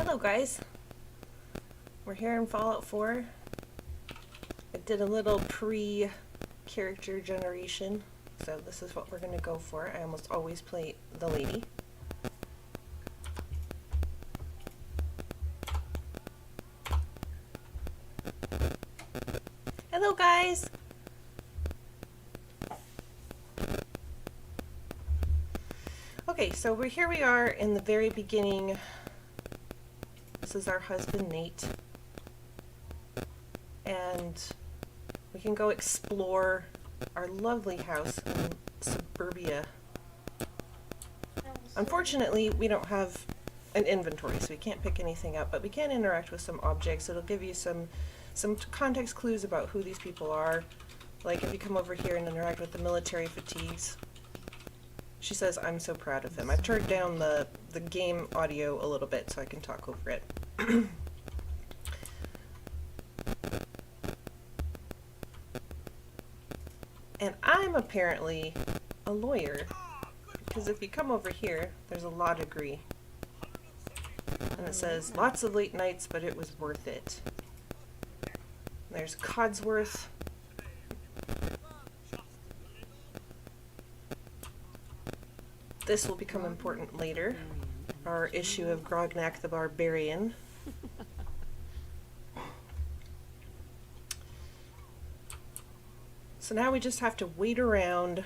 Hello guys, we're here in Fallout 4. I did a little pre-character generation, so this is what we're going to go for. I almost always play the lady. Hello guys! Okay, so here we are in the very beginning. This is our husband Nate. And we can go explore our lovely house in suburbia. Unfortunately, we don't have an inventory, so we can't pick anything up, but we can interact with some objects. It'll give you some context clues about who these people are. Like if you come over here and interact with the military fatigues. She says, "I'm so proud of him." I've turned down the game audio a little bit so I can talk over it. And I'm apparently a lawyer, because if you come over here, there's a law degree. And it says, lots of late nights, but it was worth it. There's Codsworth. This will become important later. Our issue of Grognak the Barbarian. So now we just have to wait around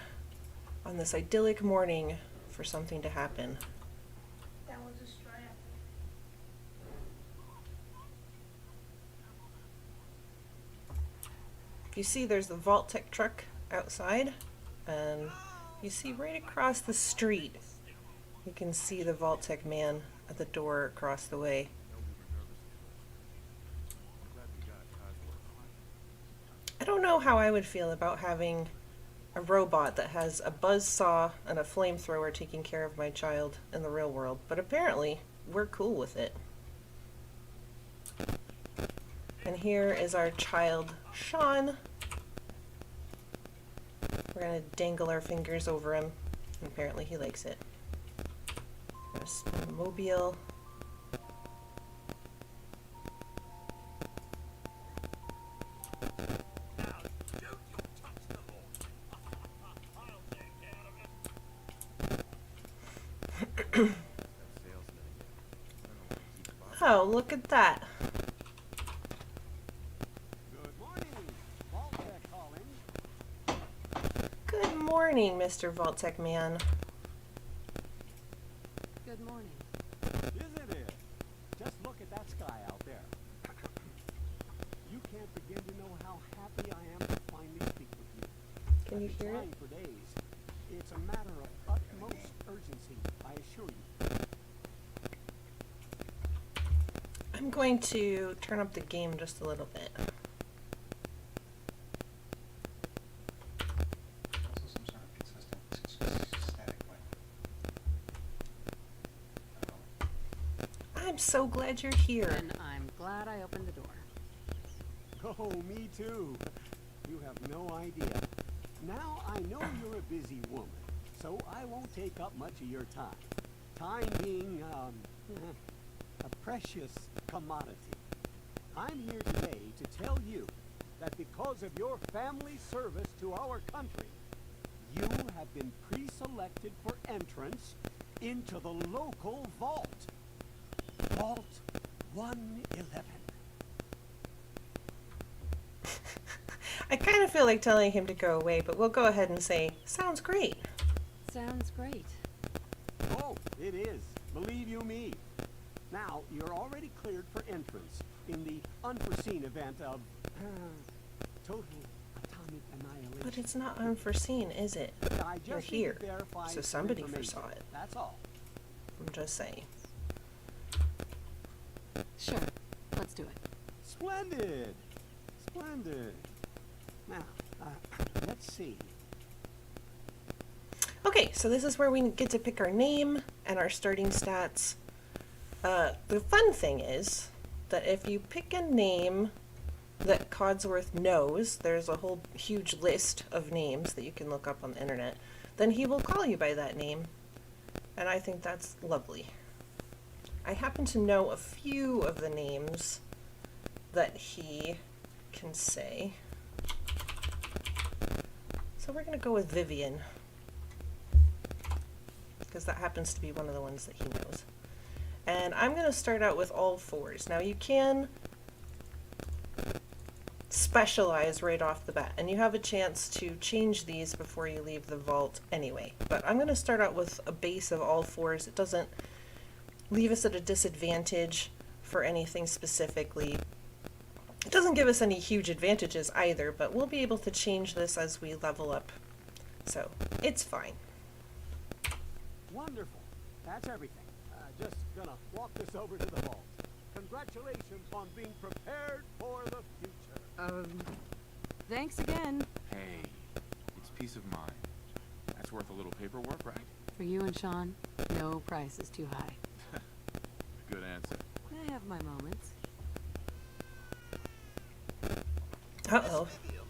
on this idyllic morning for something to happen. That was a strike. You see there's the Vault-Tec truck outside, and you see right across the street, you can see the Vault-Tec man at the door across the way. I don't know how I would feel about having a robot that has a buzzsaw and a flamethrower taking care of my child in the real world, but apparently we're cool with it. And here is our child, Sean. We're gonna dangle our fingers over him, and apparently he likes it. There's a mobile. Oh, look at that. Good morning, Vault-Tec calling. Good morning, Mr. Vault-Tec man. Good morning. Isn't it? Just look at that sky out there. You can't begin to know how happy I am to finally speak with you. Can you hear it? I've been trying for days. It's a matter of utmost urgency, I assure you. I'm going to turn up the game just a little bit. Also some sort of consistent static way. I'm so glad you're here. And I'm glad I opened the door. Oh, me too. You have no idea. Now I know you're a busy woman, so I won't take up much of your time. Time being, a precious commodity. I'm here today to tell you that because of your family service to our country, you have been pre-selected for entrance into the local vault. Vault 111. I kind of feel like telling him to go away, but we'll go ahead and say, sounds great. Sounds great. Oh, it is. Believe you me. Now, you're already cleared for entrance in the unforeseen event of total atomic annihilation. But it's not unforeseen, is it? I You're just need to here, verify so some somebody information. foresaw it. That's all. I'm just saying. Sure. Let's do it. Splendid. Splendid. Now, let's see. Okay, so this is where we get to pick our name and our starting stats. The fun thing is that if you pick a name that Codsworth knows, there's a whole huge list of names that you can look up on the internet, then he will call you by that name. And I think that's lovely. I happen to know a few of the names that he can say. So we're going to go with Vivian, because that happens to be one of the ones that he knows. And I'm going to start out with all fours. Now you can specialize right off the bat, and you have a chance to change these before you leave the vault anyway. But I'm going to start out with a base of all fours. It doesn't leave us at a disadvantage for anything specifically. It doesn't give us any huge advantages either, but we'll be able to change this as we level up. So, it's fine. Wonderful. That's everything. Just gonna walk this over to the vault. Congratulations on being prepared for the future. Thanks again. Hey, it's peace of mind. That's worth a little paperwork, right? For you and Sean, no price is too high. Good answer. I have my moments. Uh-oh. Vivian,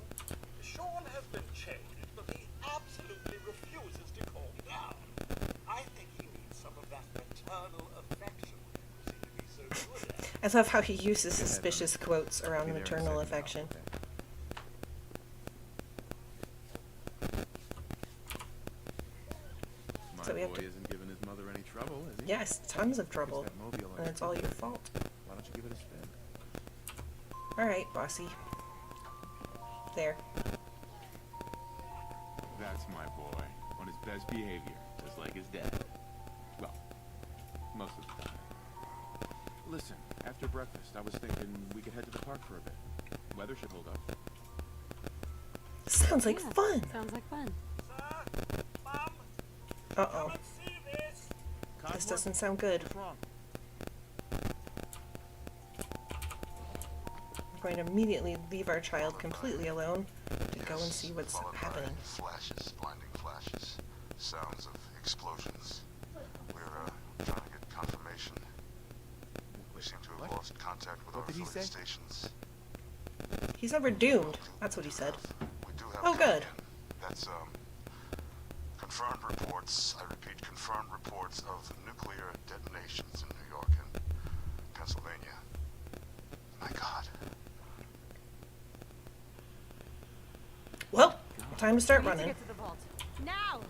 Sean has been changed, but he absolutely refuses to calm down. I think he needs some of that maternal affection you seem to be so good at. I love how he uses suspicious quotes around Be there in a maternal second, affection. My So we have boy to- isn't giving his mother any trouble, is he? Yes, tons of trouble, That mobile and it's all your fault. Why don't you give it a spin? Alright, bossy. There. That's my boy, on his best behavior, just like his dad. Well, most of the time. Listen, after breakfast, I was thinking we could head to the park for a bit. Weather should hold up. Sounds like Yeah, fun! Sounds like fun. Sir, Mom, Uh-oh. come and see this. This doesn't sound good. What's wrong? We're going to immediately leave our child completely alone to go and see what's Followed by happening. Flashes, blinding flashes, sounds of explosions. We're trying to get confirmation. We seem to have What? lost contact with What our did he affiliate say? stations. He's never doomed. That's what he said. We do have Oh, good. That's confirmed reports. I repeat, confirmed reports of nuclear detonations in New York and Pennsylvania. My God. Well, time to start We need to running. get to the vault. Now!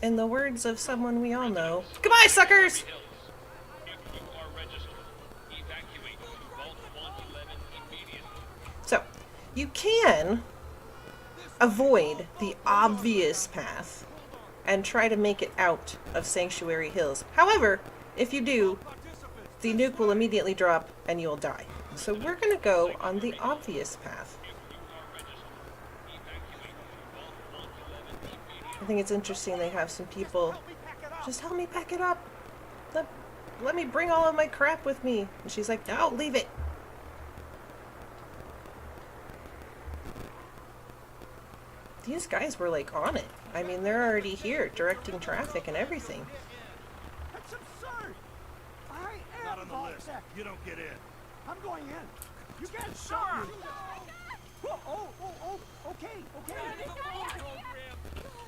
In the words of someone we all know, goodbye, suckers! If you are registered, evacuate Vault 111 immediately. So, you can avoid the obvious path and try to make it out of Sanctuary Hills. However, if you do, the nuke will immediately drop and you'll die. So we're going to go on the obvious path. I think it's interesting they have some people, just help me pack it up. Let me bring all of my crap with me. And she's like, no, leave it. These guys were like on it. I mean, they're already here, directing traffic and everything. That's absurd. I am Not on the vault list. tech. You don't get in. I'm going in. You can't stop me. Okay.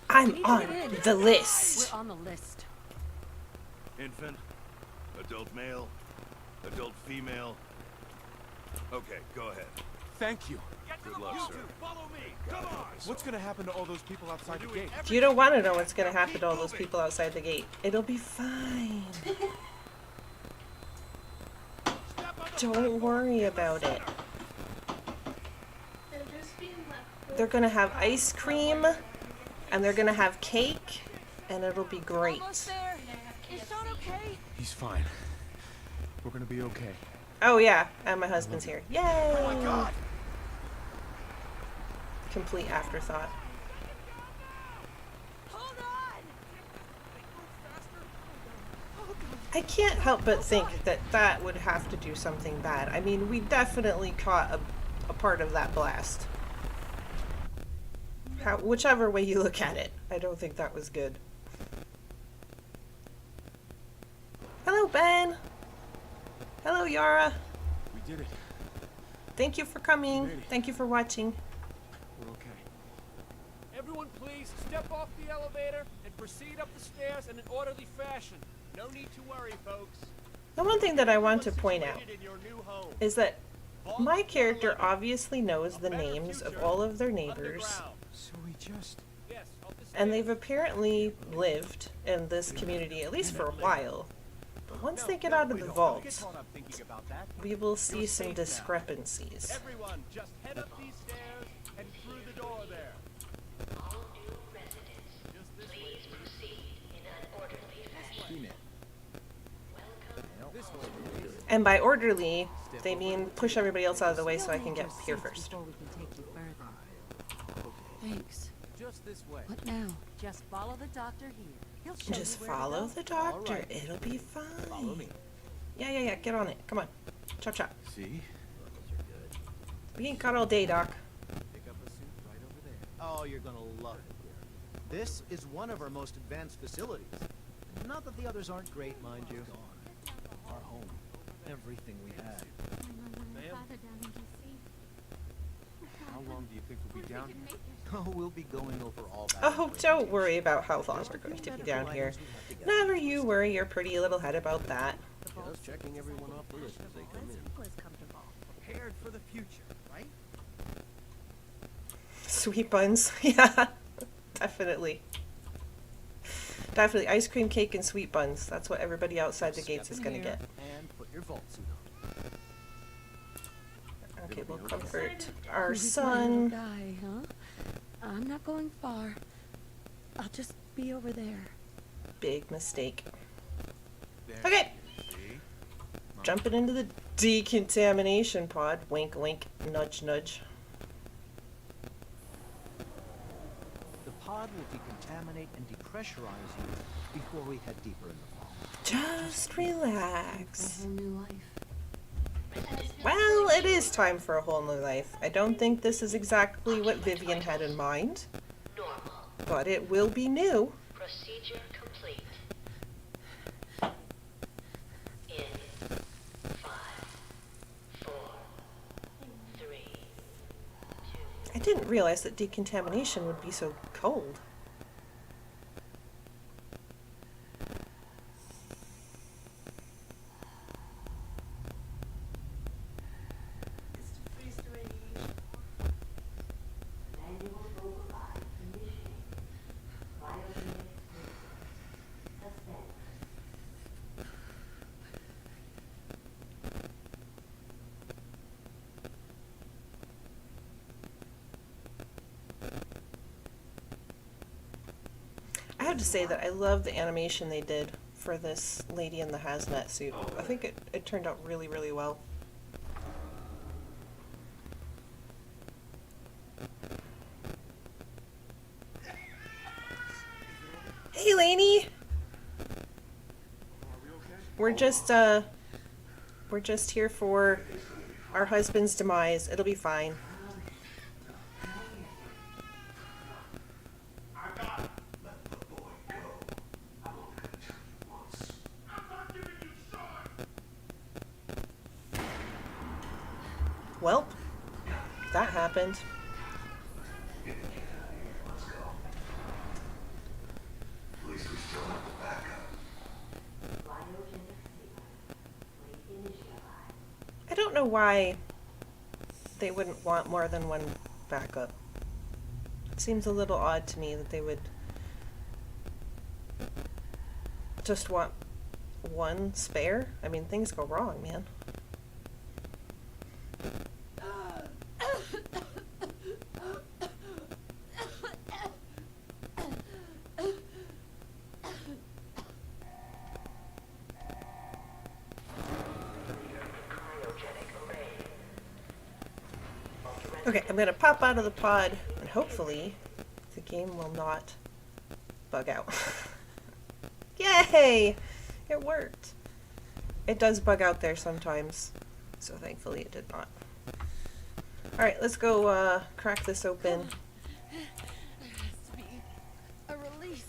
I'm need to on get in. the list. We're on the list. Infant, adult male, adult female. Okay, go ahead. Thank you. Good luck, sir. Follow me. Come on. What's gonna happen to all those people outside the gate? You don't want to know what's going to happen to all those people outside the gate. It'll be fine. Don't worry about it. They're just being left. They're going to have ice cream, and they're going to have cake, and it'll be great. Almost there. Is Sean okay? He's fine. We're gonna be okay. Oh yeah, and my husband's here. Yay! Oh my God. Complete afterthought. Hold on! I can't help but think that that would have to do something bad. I mean, we definitely caught a part of that blast. Whichever way you look at it, I don't think that was good. Hello, Ben. Hello, Yara. We did it. Thank you for coming. Made it. Thank you for watching. We're okay. Everyone please step off the elevator and proceed up the stairs in an orderly fashion. No need to worry, folks. The one thing that I want to point out Situated in your new home. is that Vault my character 111. obviously knows A the better names of future all of their neighbors, underground. So we just... Yes, up the and stairs. they've apparently lived in this community at least for a while. But once they get out of the vault, Caught up thinking about that. we will see some safe now. discrepancies. Everyone, just head up these stairs and through the door there. All new residents, Just this way, please proceed in an orderly fashion. Welcome. This way, please. And by orderly, they mean push everybody else out of the way so I can get here Seats first. Before we can take you further. Thanks. Just this way. What now? Just follow the doctor here. He'll show Just you where to follow go. the doctor. right. It'll be Follow me. fine. Yeah, get on it. Come on. Chop chop. See? We ain't got all day, Doc. Pick up a suit right over there. Oh, you're gonna love it here. This is one of our most advanced facilities. Not that the others aren't great, mind you. Our home. Everything we have. How long do you think we'll be down here? Oh, we'll be going over all that. Oh, don't worry about how long we're going to be down here. Never you worry your pretty little head about that. Just checking everyone off the list as they come in. As comfortable. Prepared for the future, right? Sweet buns. Yeah, definitely. Definitely. Ice cream cake and sweet buns. That's what everybody outside the gates is Step going in to here get. And put your vault suit on. Okay, we'll comfort our Little son. guy, huh? I'm not going far. I'll just be over there. Big mistake. There. Okay. See? Jumping into the decontamination pod. Wink, wink, nudge, nudge. The pod will decontaminate and depressurize you before we head deeper in the vault. Just A relax. whole new life. Well, it is time for a whole new life. I don't think this is exactly what Vivian had in mind, Normal. but it will be new. Procedure complete. In 5, 4, 3, 2. I didn't realize that decontamination would be so cold. It's to freeze the radiation. Manual override initiated. Biogenic suspend. I have to say that I love the animation they did for this lady in the hazmat suit. I think it turned out really, really well. Hey, Lainey! We're just here for our husband's demise. It'll be fine. Well, that happened. I don't know why they wouldn't want more than one backup. It seems a little odd to me that they would just want one spare. I mean, things go wrong, man. Okay, I'm gonna pop out of the pod, and hopefully the game will not bug out. Yay! It worked. It does bug out there sometimes, so thankfully it did not. Alright, let's go crack this open. There has to be a release.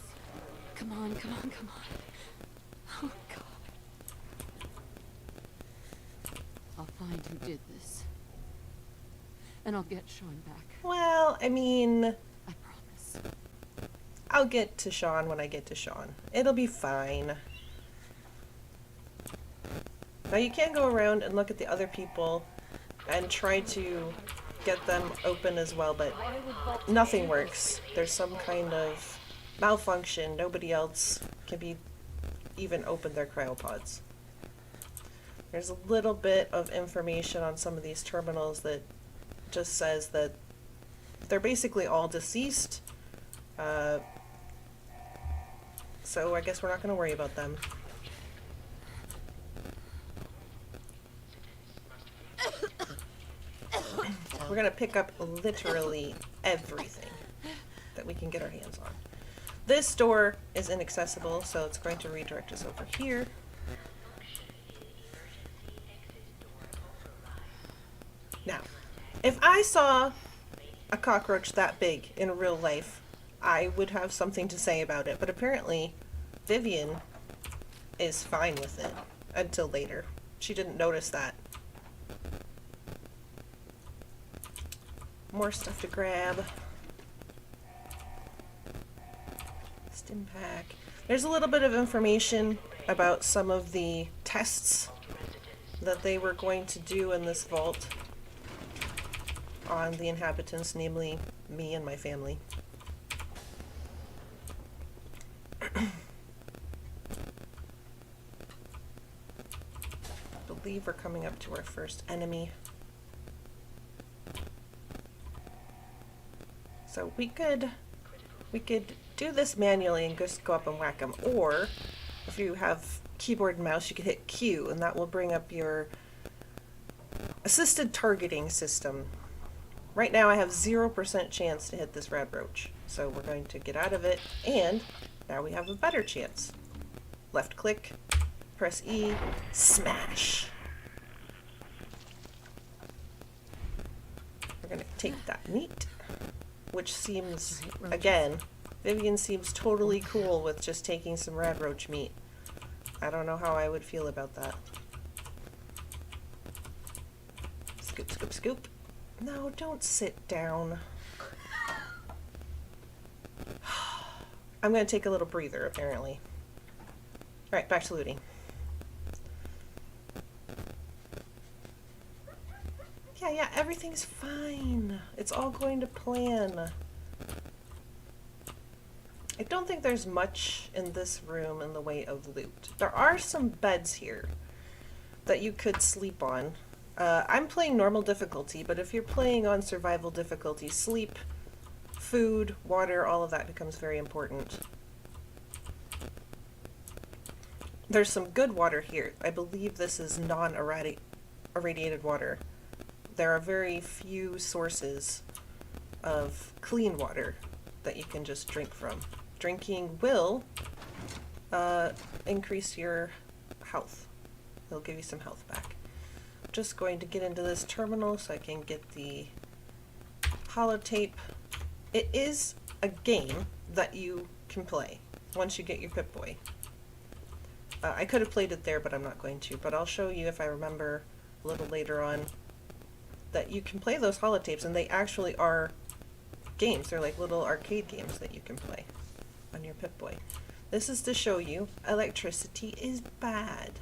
Come on, come on, come on. Oh, God. I'll find who did this. And I'll get Sean back. Well, I mean, I promise. I'll get to Sean when I get to Sean. It'll be fine. Now you can go around and look at the other people and try to get them open as well, but nothing works. There's some kind of malfunction. Nobody else can be even open their cryopods. There's a little bit of information on some of these terminals that just says that they're basically all deceased. So I guess we're not going to worry about them. We're going to pick up literally everything that we can get our hands on. This door is inaccessible, so it's going to redirect us over here. Now, if I saw a cockroach that big in real life, I would have something to say about it, but apparently Vivian is fine with it until later. She didn't notice that. More stuff to grab. Stim pack. There's a little bit of information about some of the tests that they were going to do in this vault on the inhabitants, namely me and my family. I believe we're coming up to our first enemy. So we could do this manually and just go up and whack them, or if you have keyboard and mouse, you could hit Q and that will bring up your assisted targeting system. Right now I have 0% chance to hit this red roach, so we're going to get out of it, and now we have a better chance. Left click, press E, smash. We're going to take that meat, which seems, again, Vivian seems totally cool with just taking some red roach meat. I don't know how I would feel about that. Scoop, scoop, scoop. No, don't sit down. I'm going to take a little breather, apparently. Alright, back to looting. Yeah, everything's fine. It's all going to plan. I don't think there's much in this room in the way of loot. There are some beds here that you could sleep on. I'm playing normal difficulty, but if you're playing on survival difficulty, sleep, food, water, all of that becomes very important. There's some good water here. I believe this is non-irradiated water. There are very few sources of clean water that you can just drink from. Drinking will increase your health. It'll give you some health back. Just going to get into this terminal so I can get the holotape. It is a game that you can play once you get your Pip-Boy. I could have played it there, but I'm not going to. But I'll show you, if I remember a little later on, that you can play those holotapes, and they actually are games. They're like little arcade games that you can play on your Pip-Boy. This is to show you electricity is bad.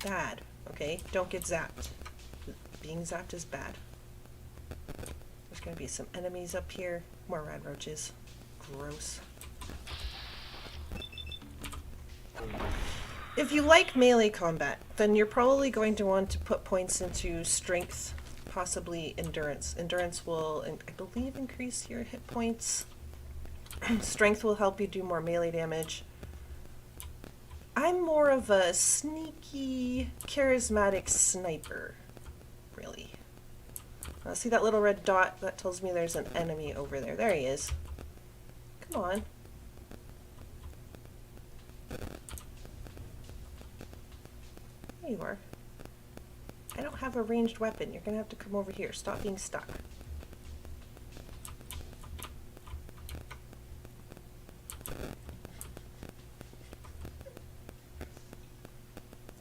Bad. Okay? Don't get zapped. Being zapped is bad. There's going to be some enemies up here. More rad roaches. Gross. If you like melee combat, then you're probably going to want to put points into strength, possibly endurance. Endurance will, I believe, increase your hit points. Strength will help you do more melee damage. I'm more of a sneaky, charismatic sniper, really. See that little red dot? That tells me there's an enemy over there. There he is. Come on. There you are. I don't have a ranged weapon. You're gonna have to come over here. Stop being stuck.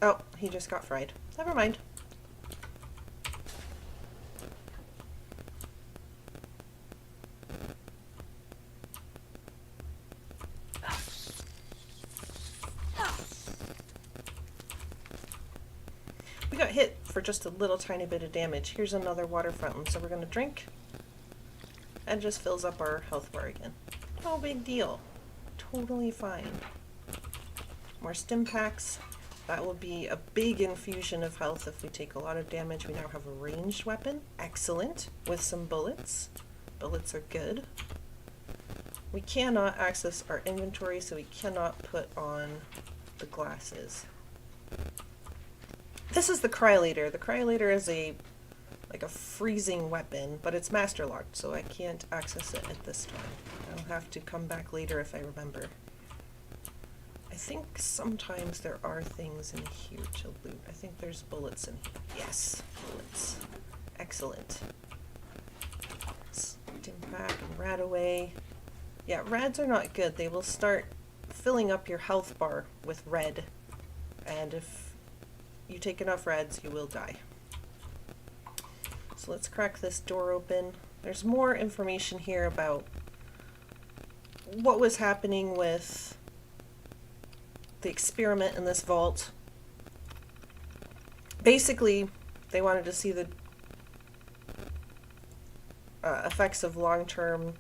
Oh, he just got fried. Never mind. got hit for just a little tiny bit of damage. Here's another water fountain, so we're gonna drink. And just fills up our health bar again. No big deal. Totally fine. More stim packs. That will be a big infusion of health if we take a lot of damage. We now have a ranged weapon. Excellent. With some bullets. Bullets are good. We cannot access our inventory, so we cannot put on the glasses. This is the cryolator. The cryolator is like a freezing weapon, but it's master locked, so I can't access it at this time. I'll have to come back later if I remember. I think sometimes there are things in here to loot. I think there's bullets in here. Yes, bullets. Excellent. Stim pack and rad away. Yeah, rads are not good. They will start filling up your health bar with red, and if you take enough rads, you will die. So let's crack this door open. There's more information here about what was happening with the experiment in this vault. Basically, they wanted to see the effects of long-term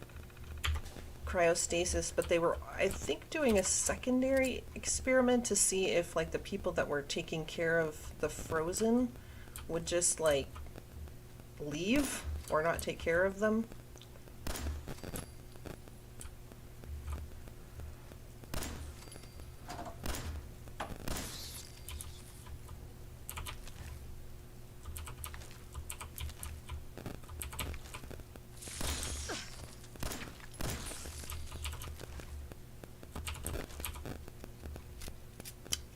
cryostasis, but they were, I think, doing a secondary experiment to see if, like, the people that were taking care of the frozen would just, like, leave or not take care of them.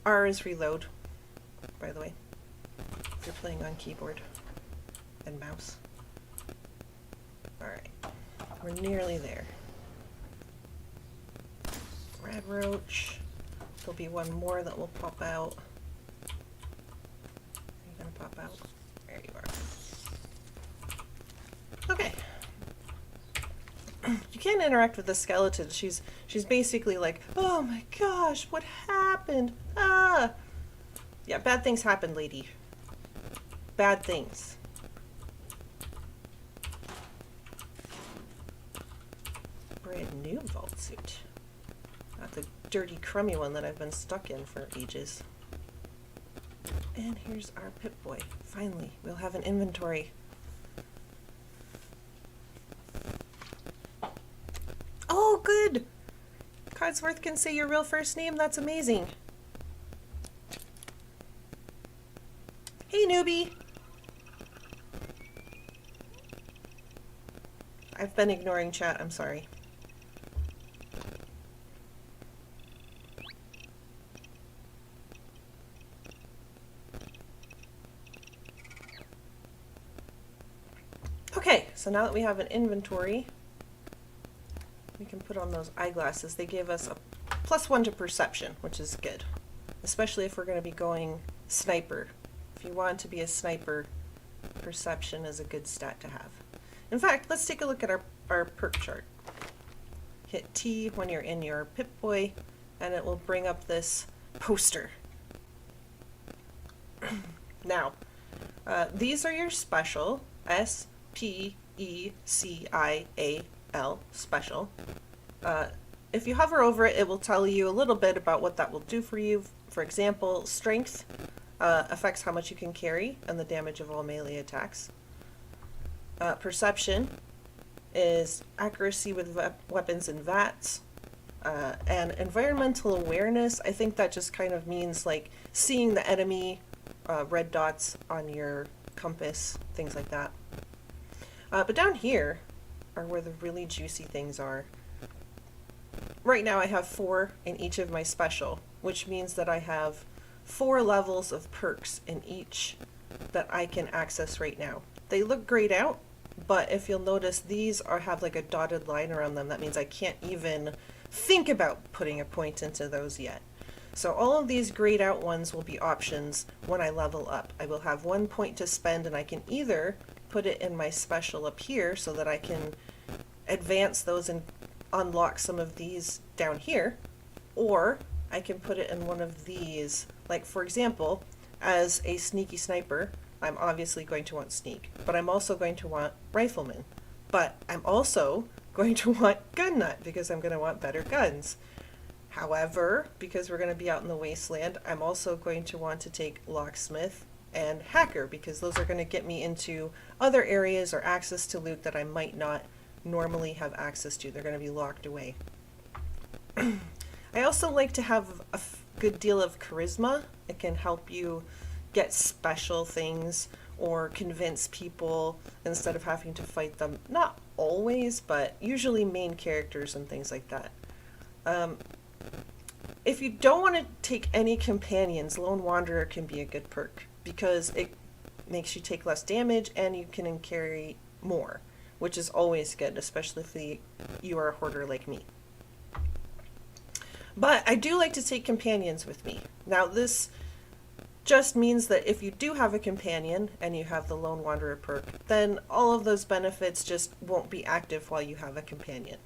R is reload, by the way, if you're playing on keyboard and mouse. Alright, we're nearly there. Rad roach. There'll be one more that will pop out. Are you gonna pop out? There you are. Okay. You can't interact with the skeleton. She's basically like, oh my gosh, what happened? Ah! Yeah, bad things happen, lady. Bad things. Brand new vault suit. Not the dirty, crummy one that I've been stuck in for ages. And here's our Pip-Boy. Finally, we'll have an inventory. Oh, good! Codsworth can say your real first name. That's amazing. Hey, newbie! I've been ignoring chat. I'm sorry. Okay, so now that we have an inventory, we can put on those eyeglasses. They gave us a +1 to perception, which is good. Especially if we're going to be going sniper. If you want to be a sniper, perception is a good stat to have. In fact, let's take a look at our perk chart. Hit T when you're in your Pip-Boy, and it will bring up this poster. Now, these are your special, S-P-E-C-I-A-L, special. If you hover over it, it will tell you a little bit about what that will do for you. For example, strength affects how much you can carry and the damage of all melee attacks. Perception is accuracy with weapons and VATs. And environmental awareness, I think that just kind of means like seeing the enemy red dots on your compass, things like that. But down here are where the really juicy things are. Right now I have 4 in each of my special, which means that I have 4 levels of perks in each that I can access right now. They look grayed out, but if you'll notice, these have like a dotted line around them. That means I can't even think about putting a point into those yet. So all of these grayed out ones will be options when I level up. I will have 1 point to spend, and I can either put it in my special up here so that I can advance those and unlock some of these down here, or I can put it in one of these. Like, for example, as a sneaky sniper, I'm obviously going to want sneak, but I'm also going to want rifleman. But I'm also going to want gun nut because I'm going to want better guns. However, because we're going to be out in the wasteland, I'm also going to want to take locksmith and hacker because those are going to get me into other areas or access to loot that I might not normally have access to. They're going to be locked away. I also like to have a good deal of charisma. It can help you get special things or convince people instead of having to fight them. Not always, but usually main characters and things like that. If you don't want to take any companions, Lone Wanderer can be a good perk because it makes you take less damage and you can carry more, which is always good, especially if you are a hoarder like me. But I do like to take companions with me. Now this just means that if you do have a companion and you have the Lone Wanderer perk, then all of those benefits just won't be active while you have a companion.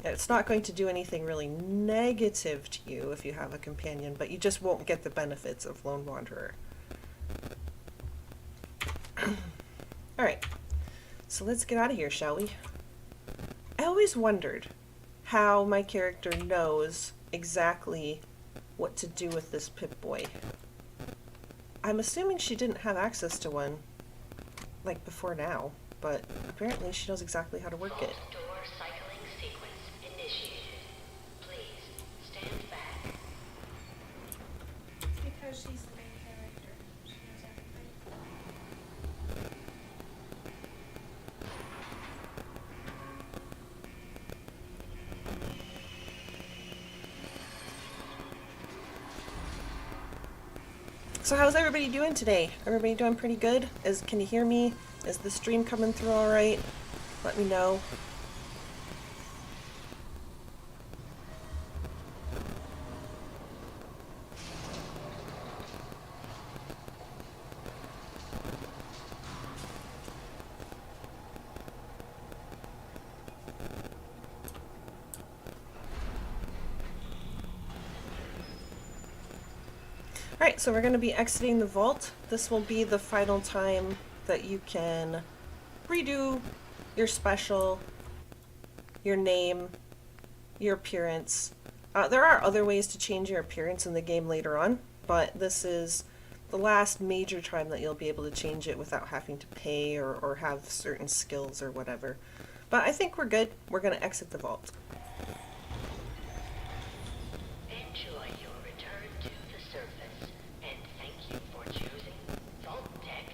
It's not going to do anything really negative to you if you have a companion, but you just won't get the benefits of Lone Wanderer. Alright, so let's get out of here, shall we? I always wondered how my character knows exactly what to do with this Pip-Boy. I'm assuming she didn't have access to one, like, before now, but apparently she knows exactly how to work it. Door cycling sequence initiated. Please stand back. It's because she's the main character. She knows everything. So how's everybody doing today? Everybody doing pretty good? Can you hear me? Is the stream coming through alright? Let me know. Alright, so we're going to be exiting the vault. This will be the final time that you can redo your special, your name, your appearance. There are other ways to change your appearance in the game later on, but this is the last major time that you'll be able to change it without having to pay or have certain skills or whatever. But I think we're good. We're going to exit the vault. Enjoy your return to the surface, and thank you for choosing Vault Tech.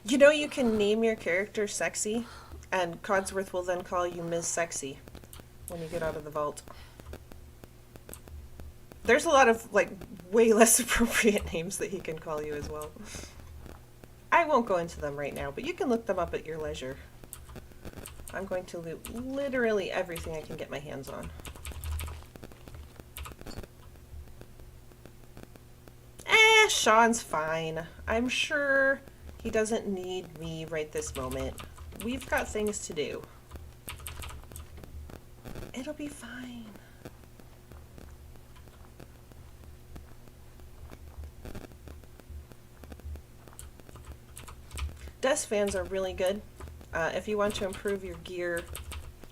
You know you can name your character Sexy, and Codsworth will then call you Ms. Sexy when you get out of the vault. There's a lot of, like, way less appropriate names that he can call you as well. I won't go into them right now, but you can look them up at your leisure. I'm going to loot literally everything I can get my hands on. Sean's fine. I'm sure he doesn't need me right this moment. We've got things to do. It'll be fine. Desk fans are really good. If you want to improve your gear,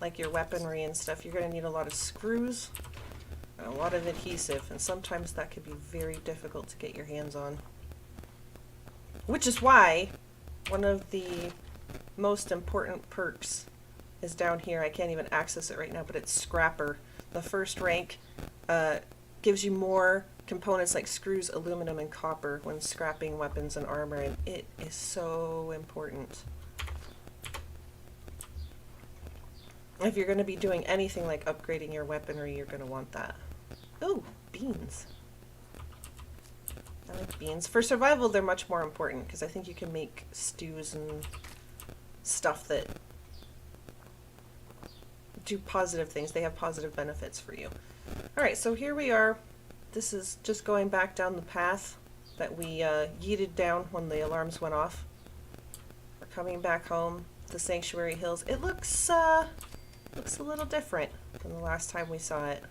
like your weaponry and stuff, you're going to need a lot of screws and a lot of adhesive, and sometimes that could be very difficult to get your hands on. Which is why one of the most important perks is down here. I can't even access it right now, but it's Scrapper. The first rank gives you more components like screws, aluminum, and copper when scrapping weapons and armor, and it is so important. If you're going to be doing anything like upgrading your weaponry, you're going to want that. Ooh, beans. I like beans. For survival, they're much more important because I think you can make stews and stuff that do positive things. They have positive benefits for you. Alright, so here we are. This is just going back down the path that we yeeted down when the alarms went off. We're coming back home, the Sanctuary Hills. It looks a little different than the last time we saw it.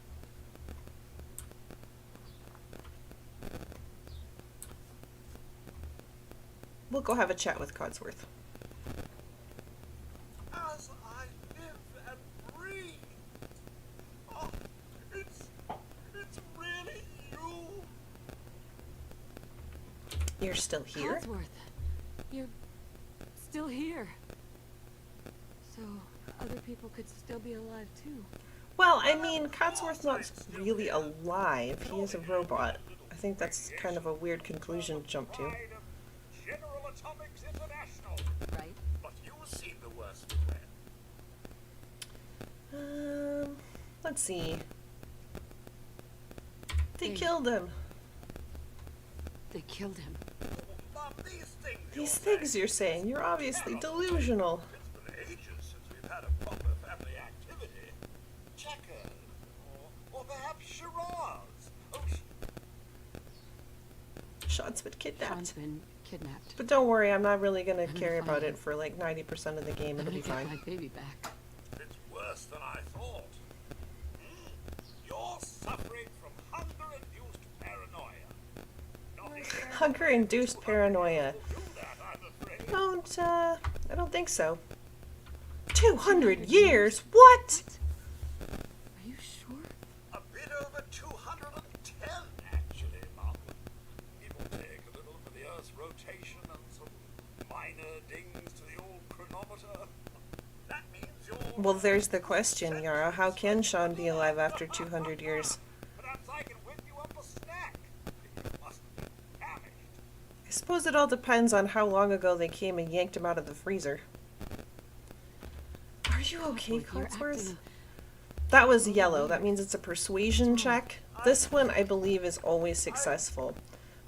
We'll go have a chat with Codsworth. As I live and breathe. Oh, it's really you. You're still here? Codsworth, you're still here. So other people could still be alive too. Well, I mean, Codsworth's not really alive. He is a robot. I think that's kind of a weird conclusion to jump to. General Atomics International. Right. But you've seen the worst of them. Let's see. They killed him. They killed him. Mom, These things you're saying, you're obviously delusional. It's been ages since we've had a proper family activity. Checkers, or perhaps charades. Oh, Sean's been kidnapped. Sean's been kidnapped. But don't worry, I'm not really gonna care about it for like 90% of the game. I'm It'll be gonna get fine. my baby back. it's worse than I thought. You're suffering from hunger-induced paranoia. Not Hunger-induced paranoia. do that, I'm afraid. I don't think so. 200 years? What? Are you sure? A bit over 210, actually, Mom. It will take a little for the Earth's rotation and some minor dings to the old chronometer. That means you're... Well, there's the question, Yara. How can Sean be alive after 200 years? Perhaps I can whip you up a snack. You mustn't be famished. I suppose it all depends on how long ago they came and yanked him out of the freezer. Are you okay, Codsworth, you're Codsworth? acting- That was yellow. That means it's a persuasion check. This one, I believe, is always successful.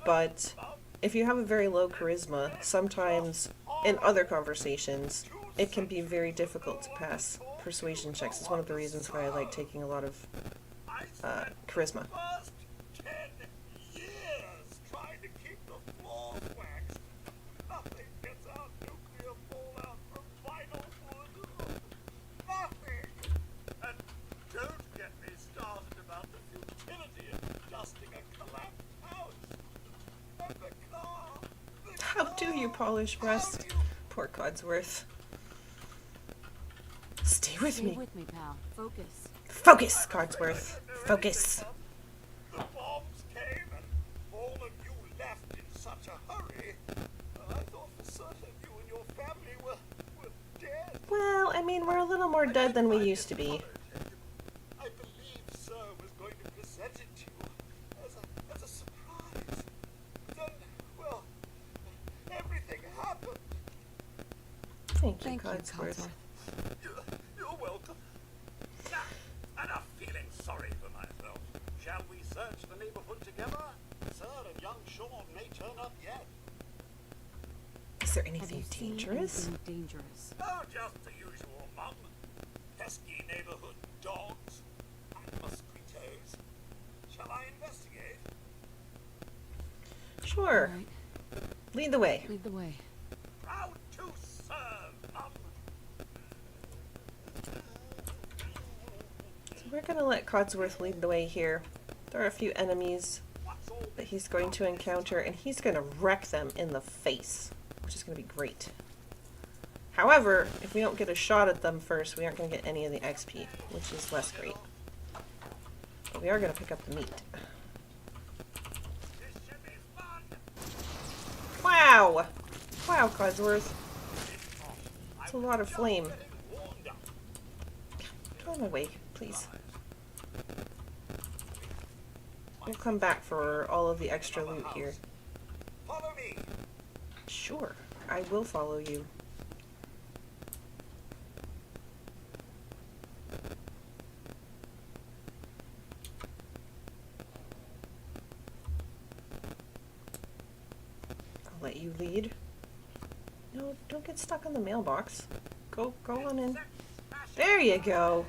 But if you have a very low charisma, sometimes in other conversations, it can be very difficult to pass persuasion checks. It's one of the reasons why I like taking a lot of charisma. First 10 years trying to keep the floors waxed. Nothing gets out nuclear fallout from vinyl wood. Nothing. And don't get me started about the futility of dusting a collapsed house. And the car. How do you polish rust? Poor Codsworth. Stay with Stay me. with me, pal. Focus. Focus, Codsworth. Focus. The bombs came and all of you left in such a hurry. I thought for certain you and your family were dead. Well, I mean, we're a little more dead than we used to be. I believe Sir was going to present it to you as a surprise. Then, well, everything happened. Thank you, Thank you, Codsworth. Codsworth. You're welcome. Now, enough feeling sorry for myself. Shall we search the neighborhood together? Sir and young Sean may turn up yet. Is there Have anything you seen dangerous? anything dangerous? Oh, just the usual, Mum. Pesky neighborhood dogs and mosquitoes. Shall I investigate? Sure. All right, Lead the way. lead the way. Proud to serve, Mum. So we're gonna let Codsworth lead the way here. There are a few enemies What's all that he's going to encounter, and he's gonna wreck them in the face, which is gonna be great. However, if we don't get a shot at them first, we aren't gonna get any of the XP, which is less great. But we are gonna pick up the meat. this should be fun? Wow! Wow, Codsworth. It's a lot of flame. Getting warmed up. Get out of my way, please. We'll come back for all of the extra loot here. Follow me. Sure, I will follow you. let you lead. No, don't get stuck on the mailbox. Go on in. There you go.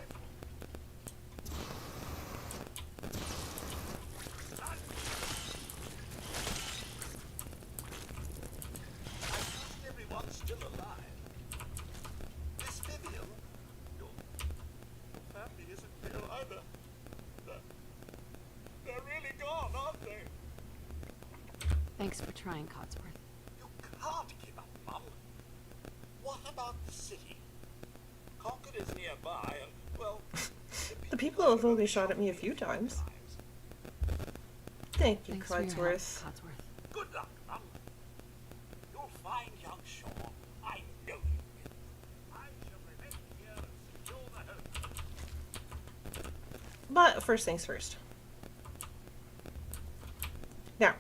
Everyone's still alive. Miss Vivian, your family isn't here either. They're really gone, aren't they? Thanks for trying, Codsworth. You can't give up, Mum. What about the city? Concord is nearby, and, well... The people have only shot at me a few times. Thank you, Thanks for your help, Codsworth. Codsworth. Good luck, Mum. You'll find young Shaw. I know you will. I shall remain here and secure the home. But first things first. Now,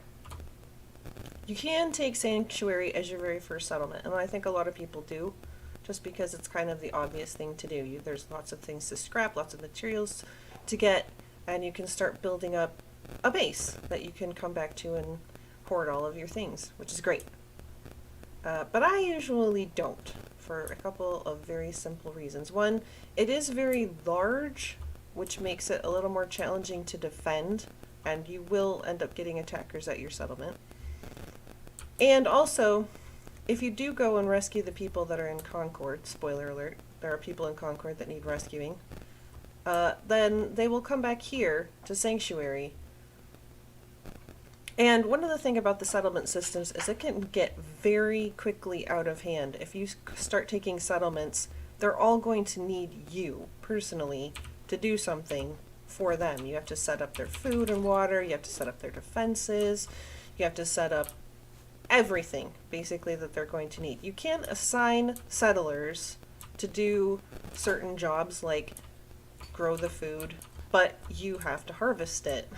you can take Sanctuary as your very first settlement, and I think a lot of people do, just because it's kind of the obvious thing to do. There's lots of things to scrap, lots of materials to get, and you can start building up a base that you can come back to and hoard all of your things, which is great. But I usually don't, for a couple of very simple reasons. One, it is very large, which makes it a little more challenging to defend, and you will end up getting attackers at your settlement. And also, if you do go and rescue the people that are in Concord, spoiler alert, there are people in Concord that need rescuing, then they will come back here to Sanctuary. And one of the things about the settlement systems is it can get very quickly out of hand. If you start taking settlements, they're all going to need you, personally, to do something for them. You have to set up their food and water, you have to set up their defenses, you have to set up everything, basically, that they're going to need. You can assign settlers to do certain jobs, like grow the food, but you have to harvest it.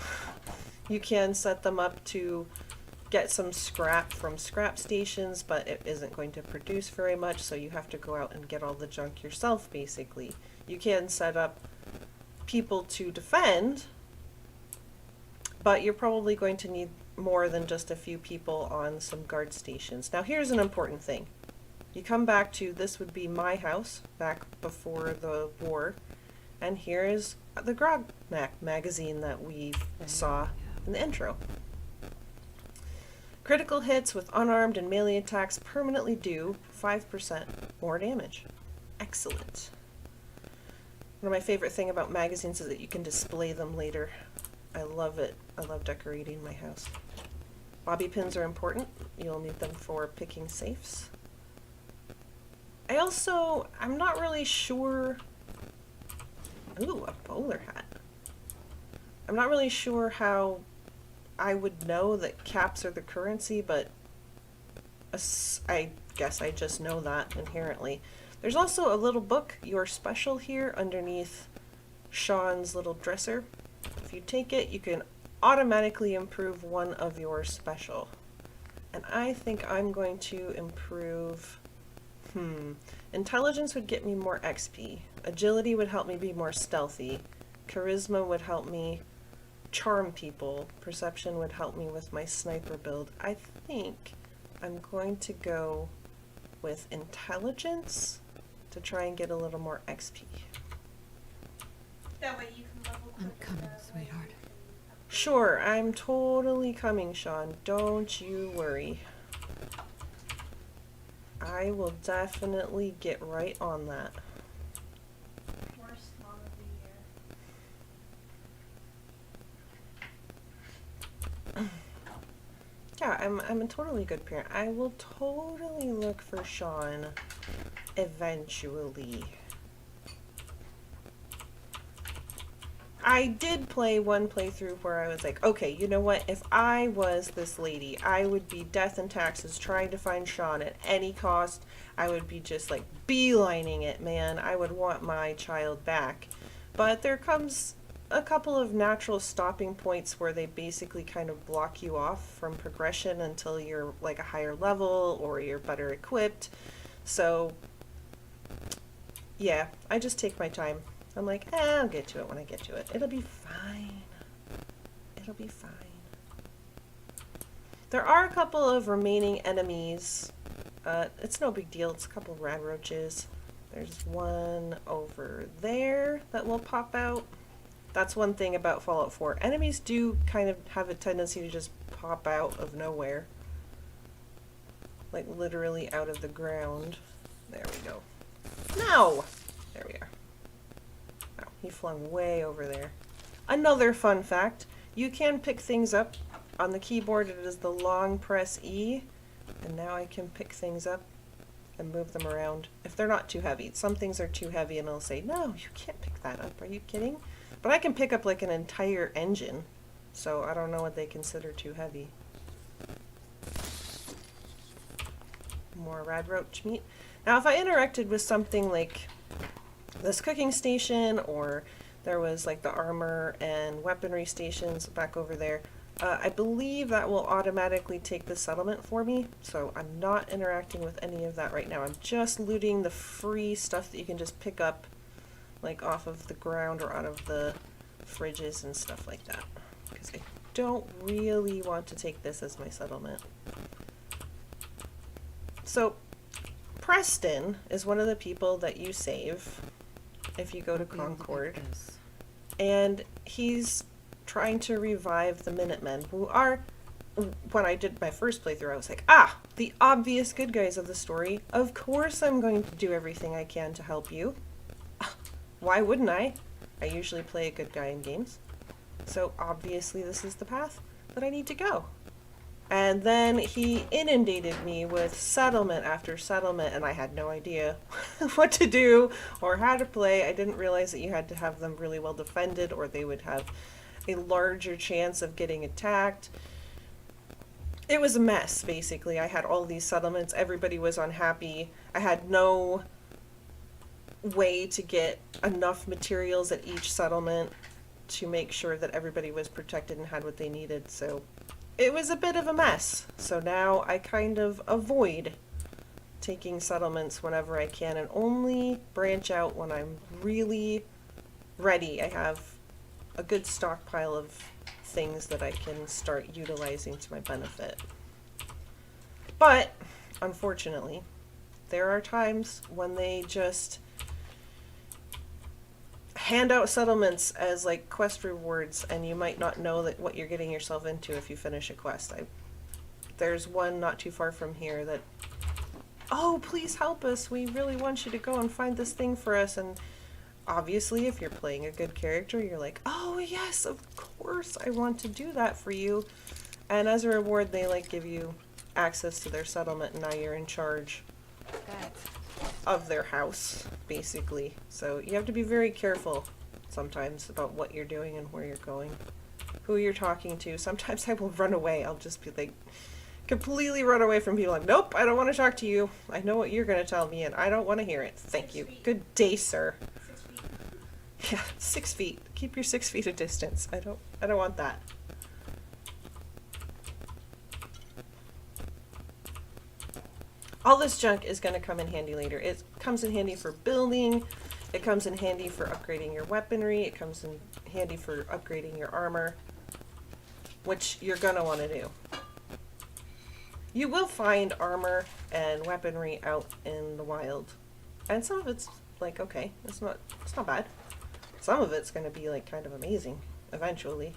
You can set them up to get some scrap from scrap stations, but it isn't going to produce very much, so you have to go out and get all the junk yourself, basically. You can set up people to defend, but you're probably going to need more than just a few people on some guard stations. Now here's an important thing. You come back to, this would be my house back before the war, and here's the Grognak magazine that we saw in the intro. Critical hits with unarmed and melee attacks permanently do 5% more damage. Excellent. One of my favorite things about magazines is that you can display them later. I love it. I love decorating my house. Bobby pins are important. You'll need them for picking safes. I'm not really sure... Ooh, a bowler hat. I'm not really sure how I would know that caps are the currency, but I guess I just know that inherently. There's also a little book, Your Special, here underneath Sean's little dresser. If you take it, you can automatically improve one of your special. And I think I'm going to improve... Intelligence would get me more XP. Agility would help me be more stealthy. Charisma would help me charm people. Perception would help me with my sniper build. I think I'm going to go with intelligence to try and get a little more XP. That way you can level I'm quicker, coming, that way sweetheart. you can upgrade. Sure, I'm totally coming, Sean. Don't you worry. I will definitely get right on that. Worst mom of the year. Yeah, I'm a totally good parent. I will totally look for Sean eventually. I did play one playthrough where I was like, okay, you know what? If I was this lady, I would be death and taxes trying to find Sean at any cost. I would be just like beelining it, man. I would want my child back. But there comes a couple of natural stopping points where they basically kind of block you off from progression until you're like a higher level or you're better equipped. So yeah, I just take my time. I'm like, I'll get to it when I get to it. It'll be fine. It'll be fine. There are a couple of remaining enemies. It's no big deal. It's a couple of rad roaches. There's one over there that will pop out. That's one thing about Fallout 4. Enemies do kind of have a tendency to just pop out of nowhere. Like literally out of the ground. There we go. No! There we are. Oh, he flung way over there. Another fun fact. You can pick things up. On the keyboard it is the long press E. And now I can pick things up and move them around. If they're not too heavy. Some things are too heavy and it'll say, no, you can't pick that up. Are you kidding? But I can pick up like an entire engine. So I don't know what they consider too heavy. More rad roach meat. Now if I interacted with something like this cooking station, or there was like the armor and weaponry stations back over there, I believe that will automatically take the settlement for me, so I'm not interacting with any of that right now. I'm just looting the free stuff that you can just pick up like off of the ground or out of the fridges and stuff like that, because I don't really want to take this as my settlement. So Preston is one of the people that you save if you go to Concord, and he's trying to revive the Minutemen, who are, when I did my first playthrough, I was like, ah, the obvious good guys of the story. Of course I'm going to do everything I can to help you. Why wouldn't I? I usually play a good guy in games. So obviously this is the path that I need to go. And then he inundated me with settlement after settlement, and I had no idea what to do or how to play. I didn't realize that you had to have them really well defended, or they would have a larger chance of getting attacked. It was a mess, basically. I had all these settlements. Everybody was unhappy. I had no way to get enough materials at each settlement to make sure that everybody was protected and had what they needed. So it was a bit of a mess. So now I kind of avoid taking settlements whenever I can and only branch out when I'm really ready. I have a good stockpile of things that I can start utilizing to my benefit. But, unfortunately, there are times when they just hand out settlements as like quest rewards, and you might not know that what you're getting yourself into if you finish a quest. There's one not too far from here that, oh, please help us, we really want you to go and find this thing for us, and obviously, if you're playing a good character, you're like, oh yes, of course, I want to do that for you. And as a reward, they like give you access to their settlement, and now you're in charge of their house, basically. So you have to be very careful sometimes about what you're doing and where you're going, who you're talking to. Sometimes I will run away. I'll just be like, completely run away from people. Like, nope, I don't want to talk to you. I know what you're going to tell me, and I don't want to hear it. Thank you. Good day, sir. Yeah, 6 feet. Keep your 6 feet of distance. I don't want that. All this junk is going to come in handy later. It comes in handy for building. It comes in handy for upgrading your weaponry. It comes in handy for upgrading your armor, which you're going to want to do. You will find armor and weaponry out in the wild. And some of it's like, okay, it's not bad. Some of it's going to be like kind of amazing eventually.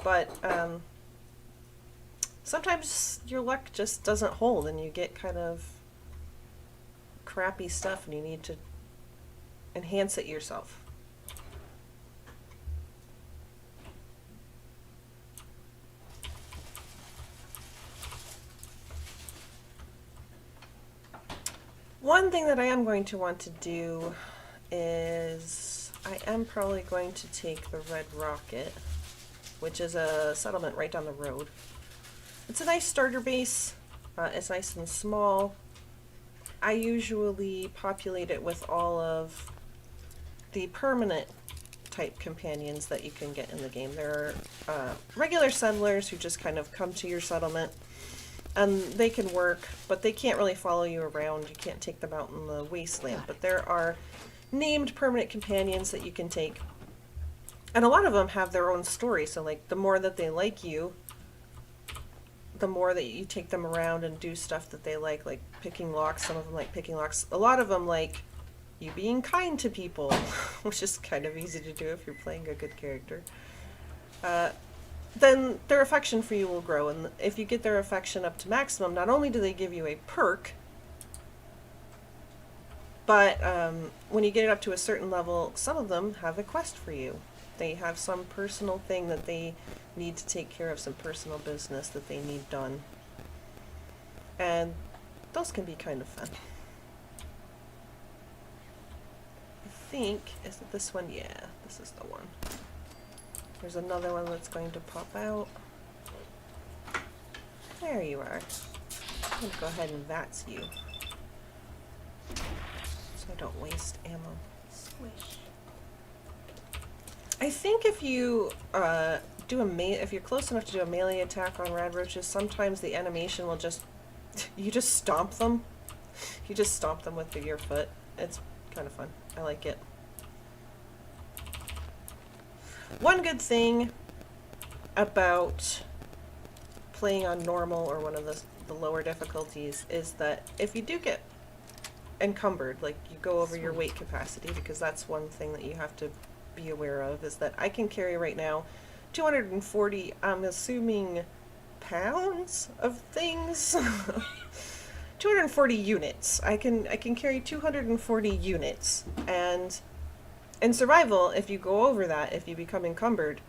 But sometimes your luck just doesn't hold and you get kind of crappy stuff and you need to enhance it yourself. One thing that I am going to want to do is I am probably going to take the Red Rocket, which is a settlement right down the road. It's a nice starter base. It's nice and small. I usually populate it with all of the permanent type companions that you can get in the game. There are regular settlers who just kind of come to your settlement and they can work, but they can't really follow you around. You can't take them out in the wasteland, but there are named permanent companions that you can take, and a lot of them have their own story. So like the more that they like you, the more that you take them around and do stuff that they like picking locks. Some of them like picking locks. A lot of them like you being kind to people, which is kind of easy to do if you're playing a good character. Then their affection for you will grow, and if you get their affection up to maximum, not only do they give you a perk, but when you get it up to a certain level, some of them have a quest for you. They have some personal thing that they need to take care of, some personal business that they need done. And those can be kind of fun. I think, is it this one? Yeah, this is the one. There's another one that's going to pop out. There you are. I'm going to go ahead and VATS you, so I don't waste ammo. Squish. I think if you if you're close enough to do a melee attack on rad roaches, sometimes the animation will just you just stomp them. You just stomp them with your foot. It's kind of fun. I like it. One good thing about playing on normal or one of the lower difficulties is that if you do get encumbered, like you go over your weight capacity, because that's one thing that you have to be aware of, is that I can carry right now 240, I'm assuming, pounds of things. 240 units. I can carry 240 units, and in survival, if you go over that, if you become encumbered,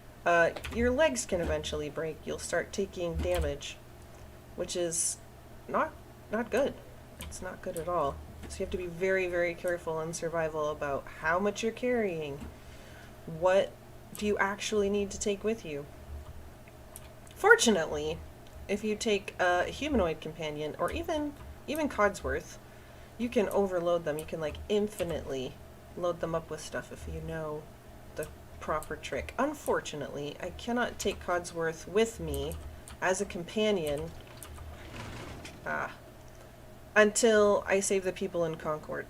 your legs can eventually break. You'll start taking damage, which is not good. It's not good at all. So you have to be very, very careful in survival about how much you're carrying. What do you actually need to take with you? Fortunately, if you take a humanoid companion, or even Codsworth, you can overload them. You can like infinitely load them up with stuff if you know the proper trick. Unfortunately, I cannot take Codsworth with me as a companion until I save the people in Concord.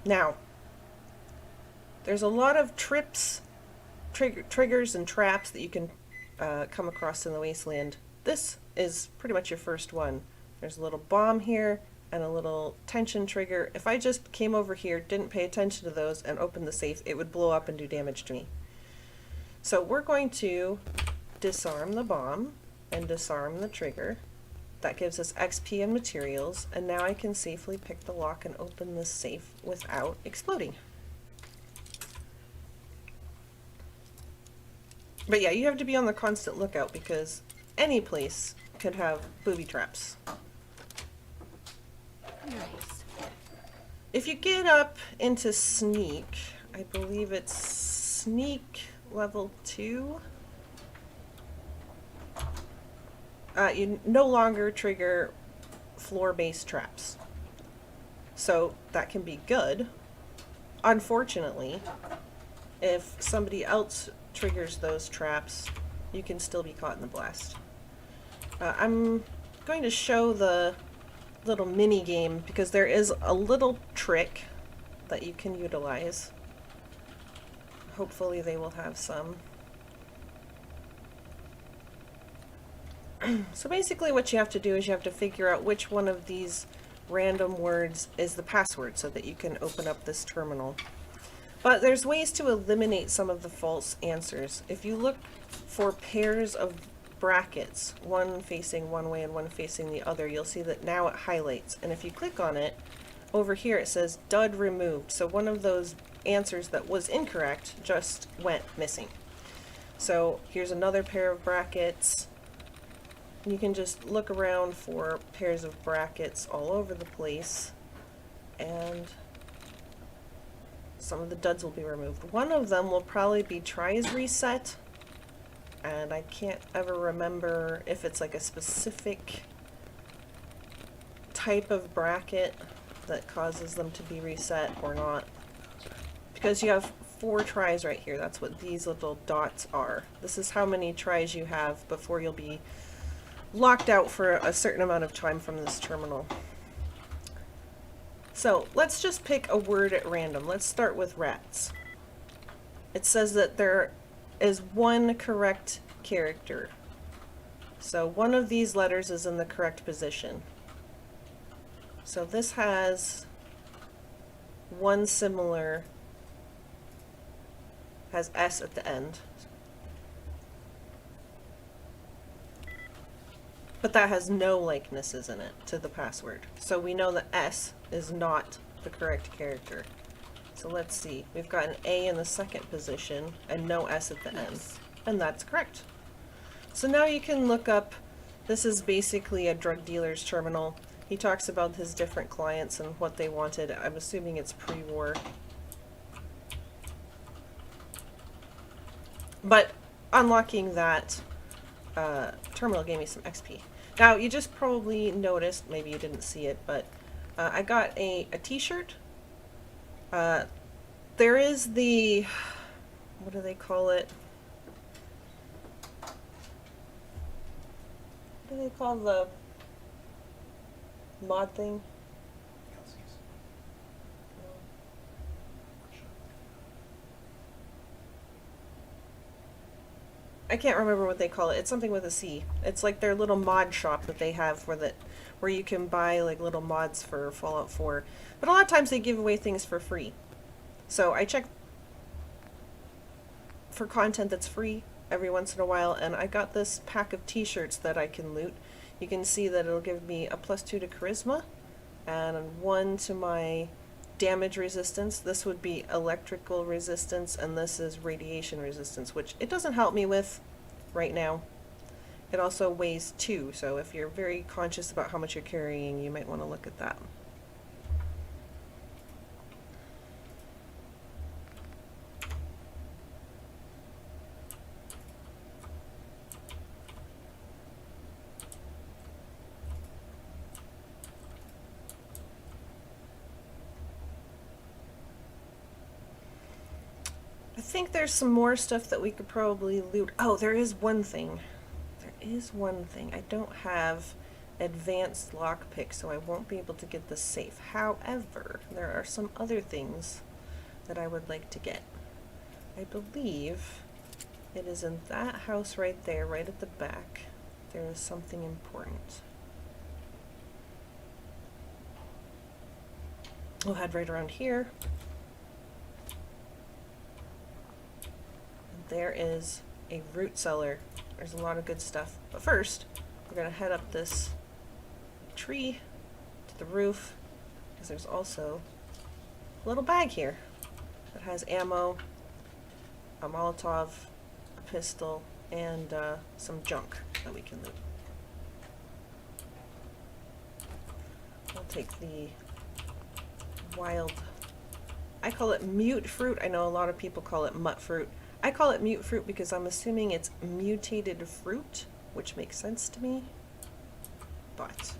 Now, there's a lot of triggers and traps that you can come across in the Wasteland. This is pretty much your first one. There's a little bomb here and a little tension trigger. If I just came over here, didn't pay attention to those, and opened the safe, it would blow up and do damage to me. So we're going to disarm the bomb and disarm the trigger. That gives us XP and materials, and now I can safely pick the lock and open this safe without exploding. But yeah, you have to be on the constant lookout because any place could have booby traps. Nice. If you get up into sneak, I believe it's sneak level 2, you no longer trigger floor-based traps. So that can be good. Unfortunately, if somebody else triggers those traps, you can still be caught in the blast. I'm going to show the little mini game because there is a little trick that you can utilize. Hopefully they will have some. So basically what you have to do is you have to figure out which one of these random words is the password so that you can open up this terminal. But there's ways to eliminate some of the false answers. If you look for pairs of brackets, one facing one way and one facing the other, you'll see that now it highlights. And if you click on it, over here it says DUD removed. So one of those answers that was incorrect just went missing. So here's another pair of brackets. You can just look around for pairs of brackets all over the place, and some of the duds will be removed. One of them will probably be tries reset, and I can't ever remember if it's like a specific type of bracket that causes them to be reset or not. Because you have 4 tries right here. That's what these little dots are. This is how many tries you have before you'll be locked out for a certain amount of time from this terminal. So let's just pick a word at random. Let's start with rats. It says that there is one correct character. So one of these letters is in the correct position. So this has one similar, has S at the end. But that has no likenesses in it to the password. So we know that S is not the correct character. So let's see. We've got an A in the second position and no S at the end. And that's correct. So now you can look up, this is basically a drug dealer's terminal. He talks about his different clients and what they wanted. I'm assuming it's pre-war. But unlocking that terminal gave me some XP. Now, you just probably noticed, maybe you didn't see it, but I got a t-shirt. There is the, what do they call it? What do they call the mod thing? I can't remember what they call it. It's something with a C. It's like their little mod shop that they have where you can buy like little mods for Fallout 4. But a lot of times they give away things for free. So I check for content that's free every once in a while, and I got this pack of t-shirts that I can loot. You can see that it'll give me a +2 to charisma and 1 to my damage resistance. This would be electrical resistance, and this is radiation resistance, which it doesn't help me with right now. It also weighs 2, so if you're very conscious about how much you're carrying, you might want to look at that. I think there's some more stuff that we could probably loot. Oh, there is one thing. There is one thing. I don't have advanced lockpick, so I won't be able to get the safe. However, there are some other things that I would like to get. I believe it is in that house right there, right at the back. There is something important. We'll head right around here. There is a root cellar. There's a lot of good stuff. But first, we're going to head up this tree to the roof, because there's also a little bag here that has ammo, a Molotov, a pistol, and some junk that we can loot. I'll take the wild, I call it mute fruit. I know a lot of people call it mutt fruit. I call it mute fruit because I'm assuming it's mutated fruit, which makes sense to me. But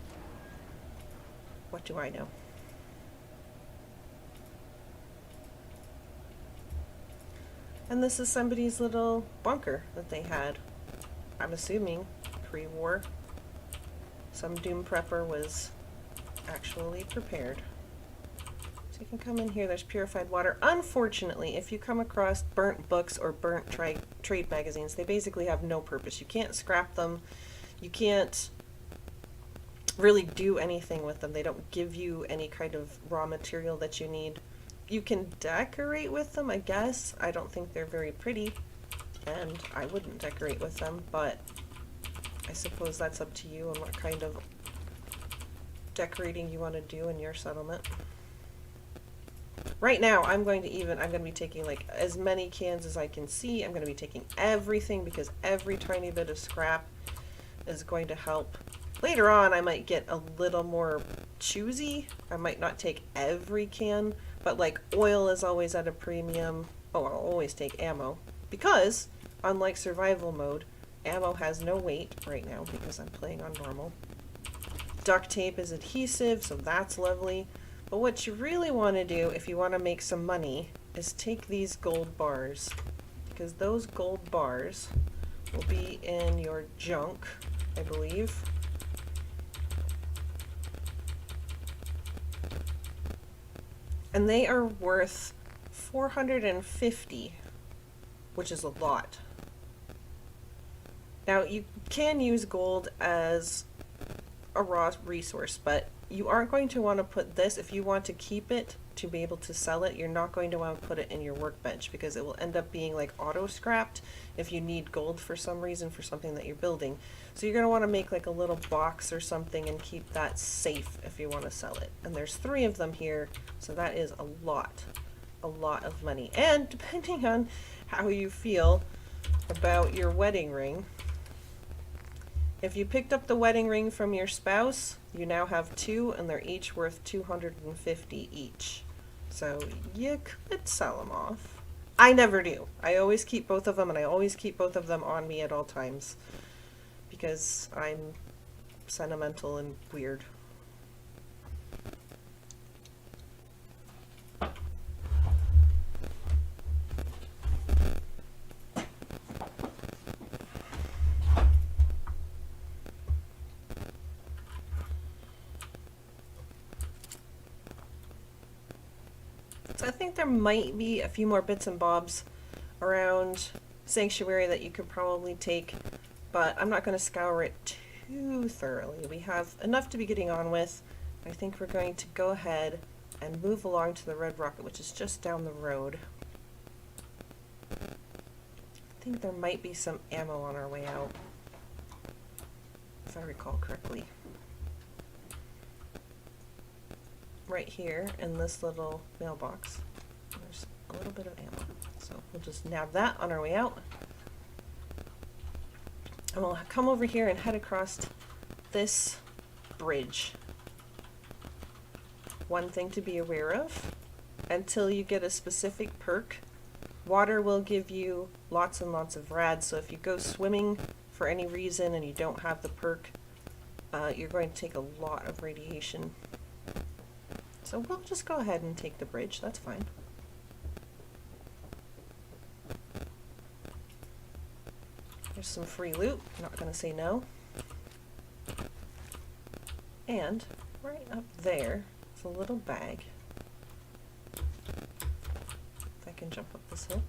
what do I know? And this is somebody's little bunker that they had. I'm assuming pre-war. Some doom prepper was actually prepared. You can come in here, there's purified water. Unfortunately, if you come across burnt books or burnt trade magazines, they basically have no purpose. You can't scrap them. You can't really do anything with them. They don't give you any kind of raw material that you need. You can decorate with them, I guess. I don't think they're very pretty, and I wouldn't decorate with them, but I suppose that's up to you and what kind of decorating you want to do in your settlement. Right now, I'm going to be taking like as many cans as I can see. I'm going to be taking everything because every tiny bit of scrap is going to help. Later on, I might get a little more choosy. I might not take every can, but like oil is always at a premium. Oh, I'll always take ammo because unlike survival mode, ammo has no weight right now because I'm playing on normal. Duct tape is adhesive, so that's lovely. But what you really want to do if you want to make some money is take these gold bars, because those gold bars will be in your junk, I believe. And they are worth 450, which is a lot. Now, you can use gold as a raw resource, but you aren't going to want to put this, if you want to keep it to be able to sell it, you're not going to want to put it in your workbench because it will end up being like auto scrapped if you need gold for some reason for something that you're building. So you're going to want to make like a little box or something and keep that safe if you want to sell it. And there's 3 of them here, so that is a lot of money. And depending on how you feel about your wedding ring, if you picked up the wedding ring from your spouse, you now have 2 and they're each worth 250 each. So you could sell them off. I never do. I always keep both of them, and I always keep both of them on me at all times because I'm sentimental and weird. So I think there might be a few more bits and bobs around Sanctuary that you could probably take, but I'm not going to scour it too thoroughly. We have enough to be getting on with. I think we're going to go ahead and move along to the Red Rocket, which is just down the road. I think there might be some ammo on our way out, if I recall correctly. Right here in this little mailbox, there's a little bit of ammo. So we'll just nab that on our way out. And we'll come over here and head across this bridge. One thing to be aware of, until you get a specific perk, water will give you lots and lots of rad. So if you go swimming for any reason and you don't have the perk, you're going to take a lot of radiation. So we'll just go ahead and take the bridge, that's fine. There's some free loot, not gonna say no. And right up there is a little bag. If I can jump up this hill.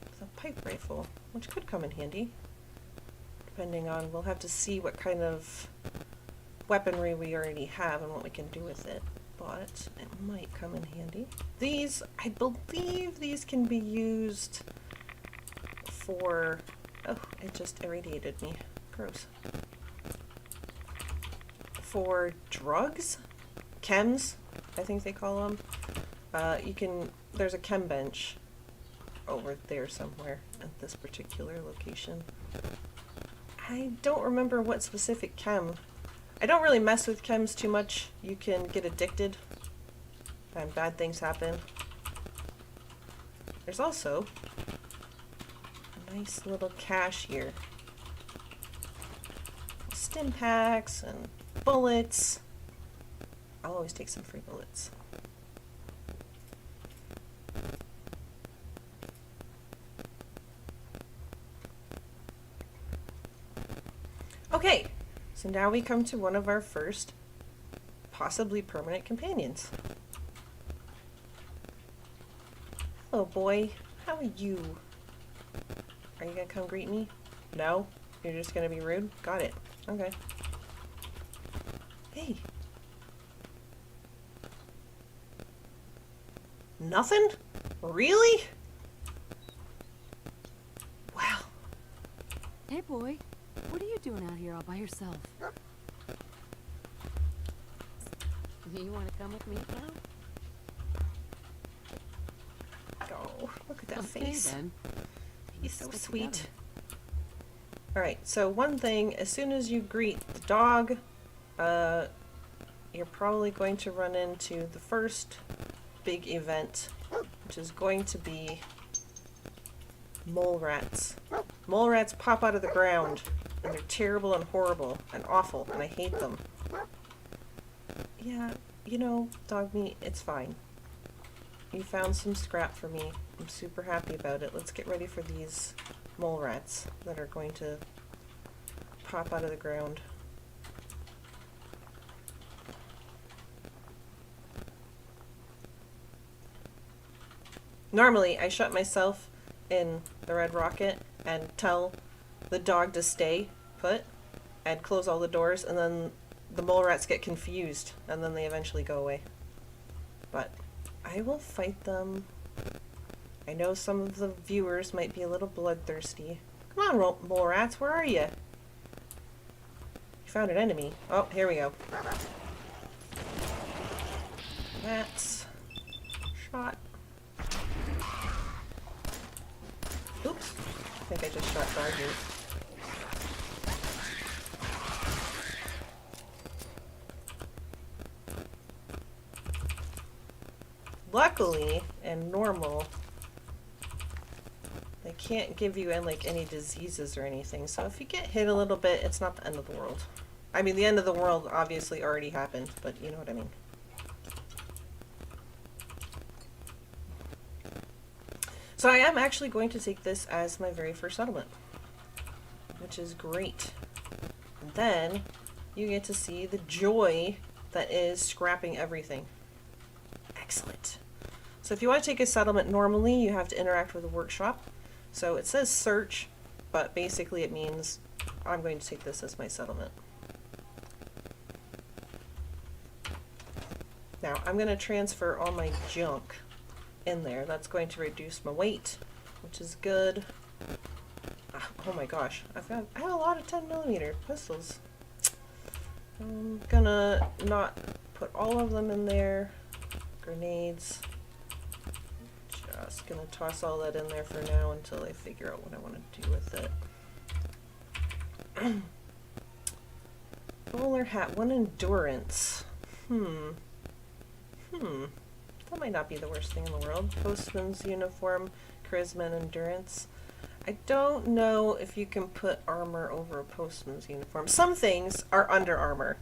It's a pipe rifle, which could come in handy. Depending on, we'll have to see what kind of weaponry we already have and what we can do with it, but it might come in handy. These, I believe these can be used for, oh, it just irradiated me, gross. For drugs? Chems, I think they call them. You can, there's a chem bench over there somewhere at this particular location. I don't remember what specific chem. I don't really mess with chems too much. You can get addicted and bad things happen. There's also a nice little cache here. Stim packs and bullets. I'll always take some free bullets. Okay. So now we come to one of our first, possibly permanent companions. Hello, boy. How are you? Are you gonna come greet me? No? You're just gonna be rude? Got it. Okay. Hey. Nothing? Really? Wow. Hey, boy. What are you doing out here all by yourself? You want to come with me now? Oh, look at that Okay, face. then. He's so Stick sweet. together. Alright, so one thing, as soon as you greet the dog, you're probably going to run into the first big event, which is going to be mole rats. Mole rats pop out of the ground, and they're terrible and horrible and awful, and I hate them. Yeah, you know, dog meat, it's fine. You found some scrap for me. I'm super happy about it. Let's get ready for these mole rats that are going to pop out of the ground. Normally, I shut myself in the Red Rocket and tell the dog to stay put and close all the doors, and then the mole rats get confused and then they eventually go away. But I will fight them. I know some of the viewers might be a little bloodthirsty. Come on, mole rats, where are you? You found an enemy. Oh, here we go. Rats. Shot. Oops. I think I just shot Darby. Luckily, in normal, they can't give you any diseases or anything. So if you get hit a little bit, it's not the end of the world. I mean, the end of the world obviously already happened, but you know what I mean. So I am actually going to take this as my very first settlement, which is great. And then you get to see the joy that is scrapping everything. Excellent. So if you want to take a settlement normally, you have to interact with a workshop. So it says search, but basically it means I'm going to take this as my settlement. Now I'm going to transfer all my junk in there. That's going to reduce my weight, which is good. Oh my gosh, I have a lot of 10mm pistols. I'm gonna not put all of them in there. Grenades. Just gonna toss all that in there for now until I figure out what I want to do with it. Bowler hat, 1 endurance. That might not be the worst thing in the world. Postman's uniform, charisma and endurance. I don't know if you can put armor over a postman's uniform. Some things are under armor.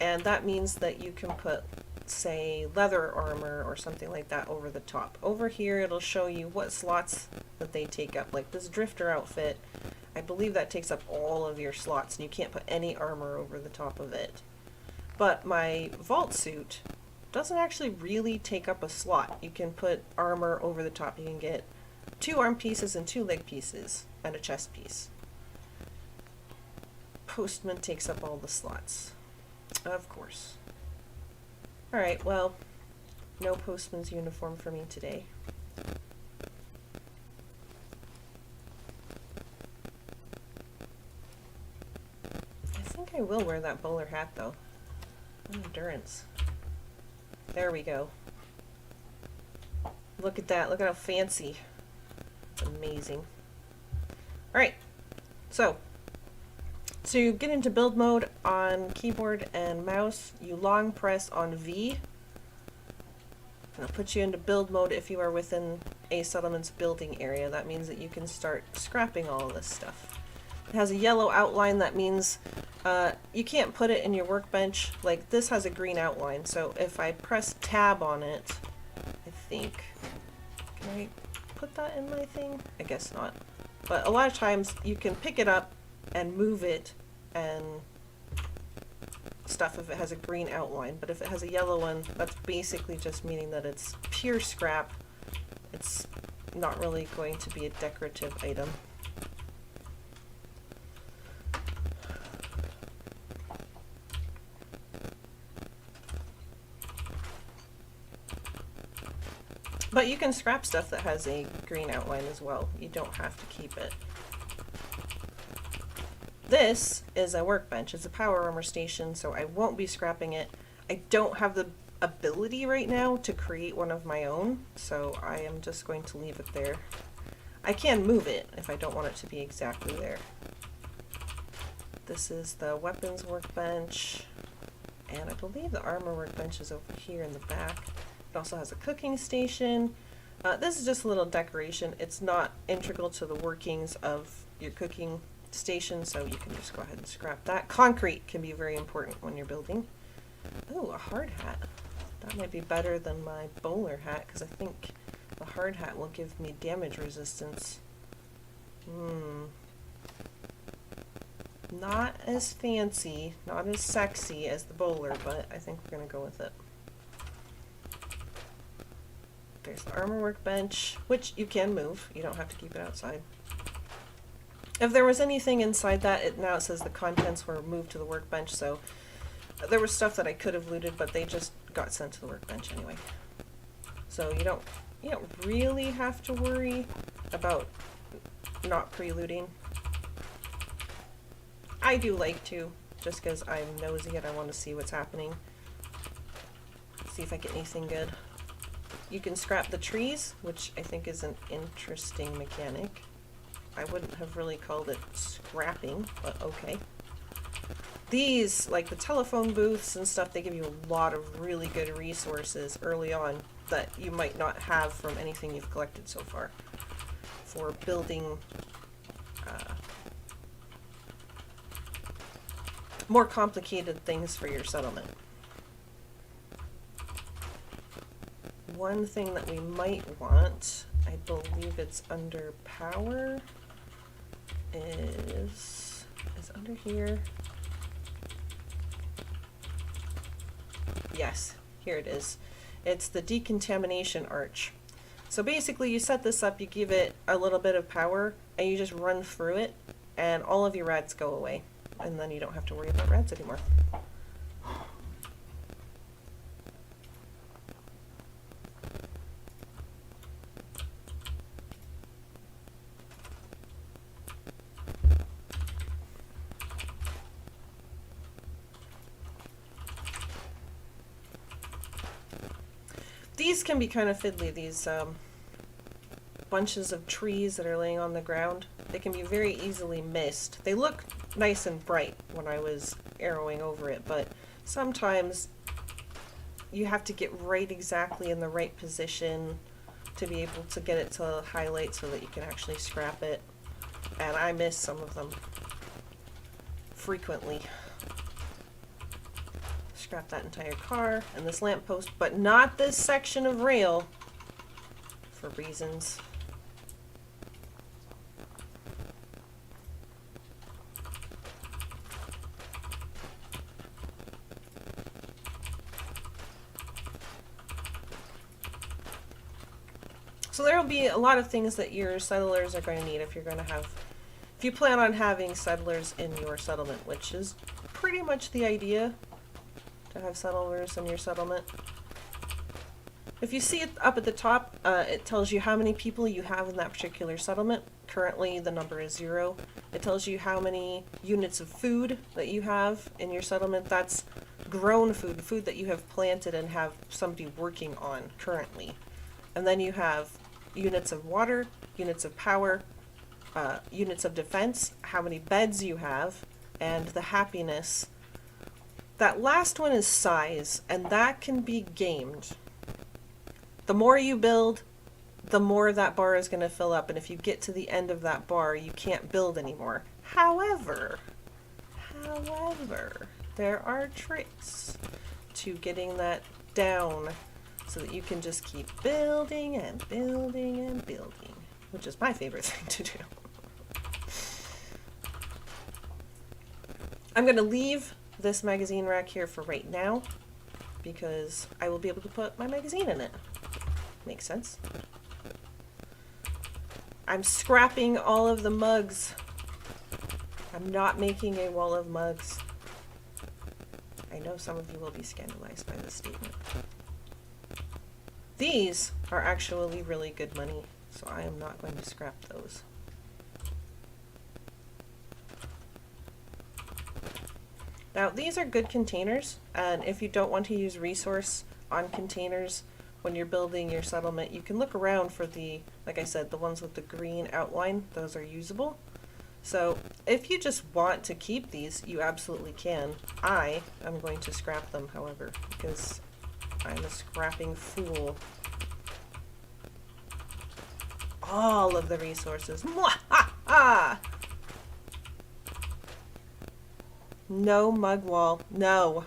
And that means that you can put, say, leather armor or something like that over the top. Over here it'll show you what slots that they take up. Like this drifter outfit, I believe that takes up all of your slots and you can't put any armor over the top of it. But my vault suit doesn't actually really take up a slot. You can put armor over the top. You can get 2 arm pieces and 2 leg pieces and a chest piece. Postman takes up all the slots. Of course. Alright, well, no postman's uniform for me today. I think I will wear that bowler hat though. Endurance. There we go. Look at that. Look at how fancy. It's amazing. Alright. So, to get into build mode on keyboard and mouse, you long press on V. It'll put you into build mode if you are within a settlement's building area. That means that you can start scrapping all of this stuff. It has a yellow outline. That means you can't put it in your workbench. Like this has a green outline, so if I press tab on it, I think, can I put that in my thing? I guess not. But a lot of times you can pick it up and move it and stuff if it has a green outline, but if it has a yellow one, that's basically just meaning that it's pure scrap. It's not really going to be a decorative item. But you can scrap stuff that has a green outline as well. You don't have to keep it. This is a workbench. It's a power armor station, so I won't be scrapping it. I don't have the ability right now to create one of my own, so I am just going to leave it there. I can move it if I don't want it to be exactly there. This is the weapons workbench, and I believe the armor workbench is over here in the back. It also has a cooking station. This is just a little decoration. It's not integral to the workings of your cooking station, so you can just go ahead and scrap that. Concrete can be very important when you're building. Oh, a hard hat. That might be better than my bowler hat, because I think the hard hat will give me damage resistance. Not as fancy, not as sexy as the bowler, but I think we're going to go with it. There There's the armor workbench, which you can move. You don't have to keep it outside. If there was anything inside that, now it says the contents were moved to the workbench, so there was stuff that I could have looted, but they just got sent to the workbench anyway. So you don't really have to worry about not pre-looting. I do like to, just because I'm nosy and I want to see what's happening. See if I get anything good. You can scrap the trees, which I think is an interesting mechanic. I wouldn't have really called it scrapping, but okay. These, like the telephone booths and stuff, they give you a lot of really good resources early on that you might not have from anything you've collected so far for building more complicated things for your settlement. One thing that we might want, I believe it's under power, is under here. Yes, here it is. It's the decontamination arch. So basically you set this up, you give it a little bit of power, and you just run through it, and all of your rats go away. And then you don't have to worry about rats anymore. These can be kind of fiddly, these bunches of trees that are laying on the ground. They can be very easily missed. They look nice and bright when I was arrowing over it, but sometimes you have to get right exactly in the right position to be able to get it to highlight so that you can actually scrap it. And I miss some of them frequently. Scrap that entire car and this lamppost, but not this section of rail for reasons. So there will be a lot of things that your settlers are going to need if you plan on having settlers in your settlement, which is pretty much the idea, to have settlers in your settlement. If you see it up at the top, it tells you how many people you have in that particular settlement. Currently the number is 0. It tells you how many units of food that you have in your settlement. That's grown food, food that you have planted and have somebody working on currently. And then you have units of water, units of power, units of defense, how many beds you have, and the happiness. That last one is size, and that can be gamed. The more you build, the more that bar is going to fill up, and if you get to the end of that bar, you can't build anymore. However, there are tricks to getting that down so that you can just keep building and building and building, which is my favorite thing to do. I'm going to leave this magazine rack here for right now because I will be able to put my magazine in it. Makes sense. I'm scrapping all of the mugs. I'm not making a wall of mugs. I know some of you will be scandalized by this statement. These are actually really good money, so I am not going to scrap those. Now, these are good containers, and if you don't want to use resource on containers when you're building your settlement, you can look around for the, like I said, the ones with the green outline. Those are usable. So if you just want to keep these, you absolutely can. I am going to scrap them, however, because I'm a scrapping fool. All of the resources. Mwah-ha-ha! No mug wall. No.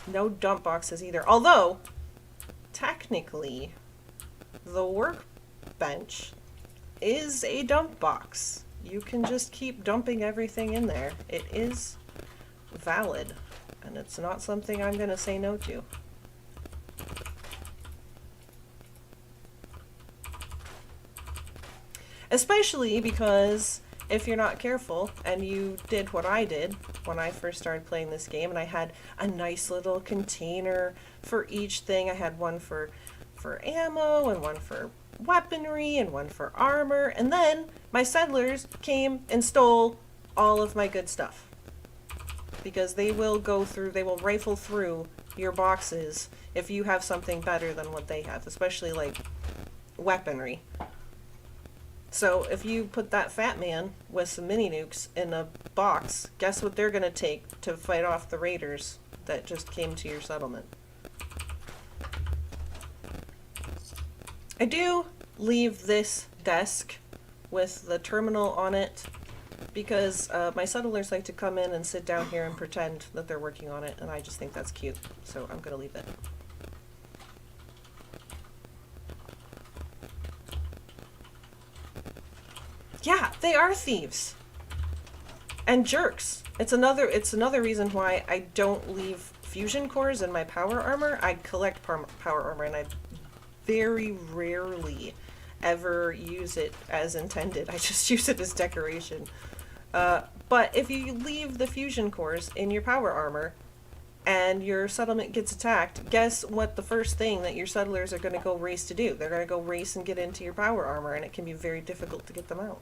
No dump boxes either. Although, technically, the workbench is a dump box. You can just keep dumping everything in there. It is valid, and it's not something I'm going to say no to. Especially because if you're not careful and you did what I did when I first started playing this game, and I had a nice little container for each thing. I had one for ammo and one for weaponry and one for armor, and then my settlers came and stole all of my good stuff. Because they will rifle through your boxes if you have something better than what they have, especially like weaponry. So if you put that fat man with some mini nukes in a box, guess what they're gonna take to fight off the raiders that just came to your settlement? I do leave this desk with the terminal on it because my settlers like to come in and sit down here and pretend that they're working on it, and I just think that's cute, so I'm gonna leave it. Yeah, they are thieves and jerks. It's another reason why I don't leave fusion cores in my power armor. I collect power armor, and I very rarely ever use it as intended. I just use it as decoration. But if you leave the fusion cores in your power armor and your settlement gets attacked, guess what the first thing that your settlers are going to go race to do? They're going to go race and get into your power armor, and it can be very difficult to get them out.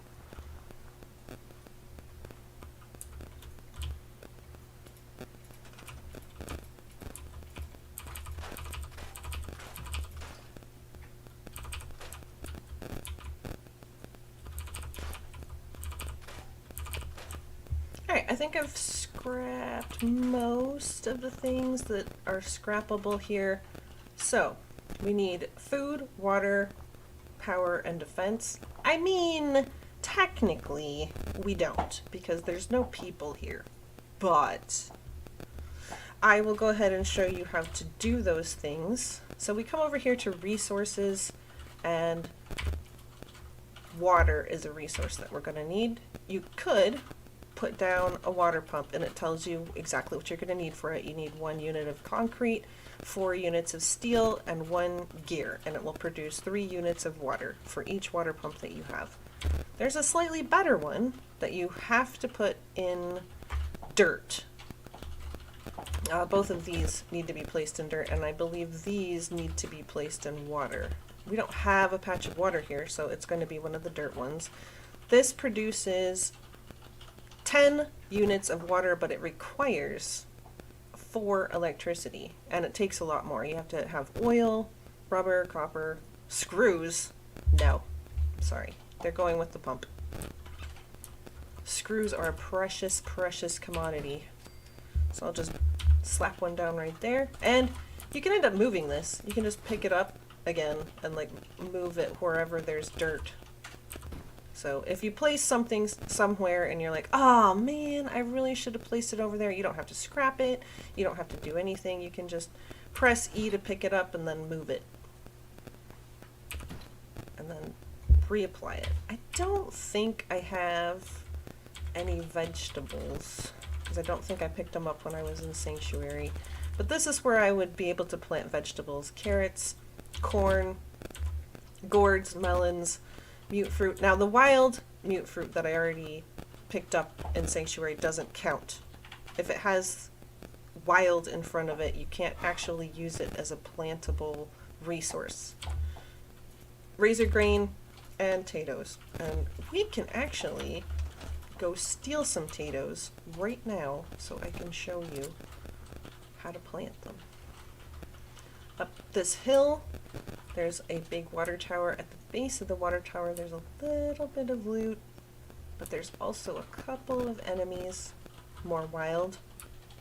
Alright, I think I've scrapped most of the things that are scrappable here. So, we need food, water, power, and defense. I mean, technically, we don't, because there's no people here. But I will go ahead and show you how to do those things. So we come over here to resources, and water is a resource that we're going to need. You could put down a water pump, and it tells you exactly what you're going to need for it. You need 1 unit of concrete, 4 units of steel, and 1 gear, and it will produce 3 units of water for each water pump that you have. There's a slightly better one that you have to put in dirt. Both of these need to be placed in dirt, and I believe these need to be placed in water. We don't have a patch of water here, so it's going to be one of the dirt ones. This produces 10 units of water, but it requires 4 electricity, and it takes a lot more. You have to have oil, rubber, copper, screws. No, sorry, they're going with the pump. Screws are a precious, precious commodity. So I'll just slap one down right there, and you can end up moving this. You can just pick it up again and like move it wherever there's dirt. So if you place something somewhere and you're like, oh man, I really should have placed it over there, you don't have to scrap it, you don't have to do anything, you can just press E to pick it up and then move it. And then reapply it. I don't think I have any vegetables, because I don't think I picked them up when I was in Sanctuary. But this is where I would be able to plant vegetables. Carrots, corn, gourds, melons, mute fruit. Now the wild mute fruit that I already picked up in Sanctuary doesn't count. If it has wild in front of it, you can't actually use it as a plantable resource. Razor grain and potatoes. And we can actually go steal some potatoes right now so I can show you how to plant them. Up this hill, there's a big water tower. At the base of the water tower, there's a little bit of loot, but there's also a couple of enemies, more wild.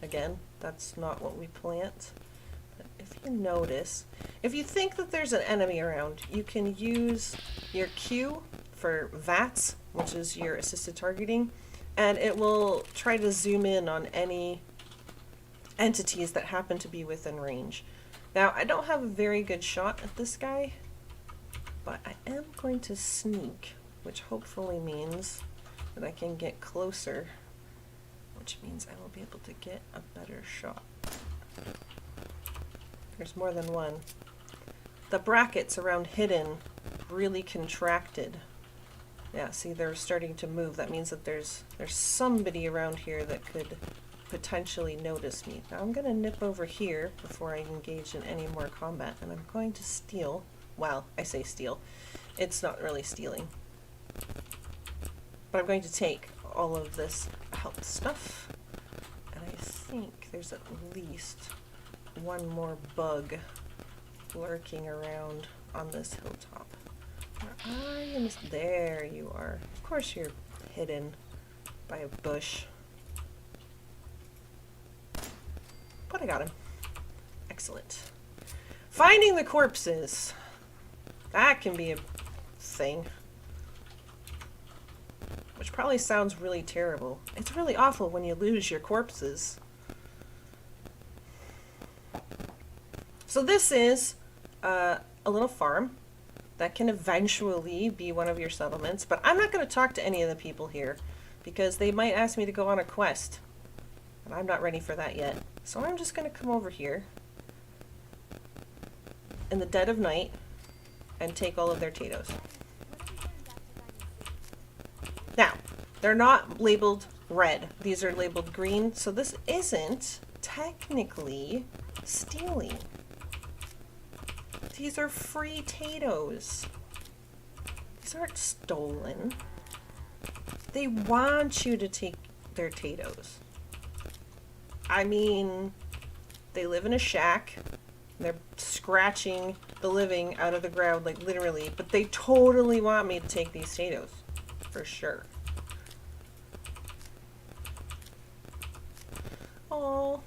Again, that's not what we plant. But if you notice, if you think that there's an enemy around, you can use your Q for VATS, which is your assisted targeting, and it will try to zoom in on any entities that happen to be within range. Now, I don't have a very good shot at this guy, but I am going to sneak, which hopefully means that I can get closer, which means I will be able to get a better shot. There's more than one. The brackets around hidden really contracted Yeah, see, they're starting to move. That means that there's somebody around here that could potentially notice me. Now I'm going to nip over here before I engage in any more combat, and I'm going to steal. Well, I say steal. It's not really stealing. But I'm going to take all of this health stuff, and I think there's at least one more bug lurking around on this hilltop. Where are you? There you are. Of course you're hidden by a bush. But I got him. Excellent. Finding the corpses. That can be a thing. Which probably sounds really terrible. It's really awful when you lose your corpses. So this is a little farm that can eventually be one of your settlements, but I'm not going to talk to any of the people here because they might ask me to go on a quest, and I'm not ready for that yet. So I'm just going to come over here in the dead of night and take all of their potatoes. Now, they're not labeled red. These are labeled green, so this isn't technically stealing. These are free potatoes. These aren't stolen. They want you to take their potatoes. I mean, they live in a shack. They're scratching the living out of the ground, like literally, but they totally want me to take these potatoes. For sure. Oh,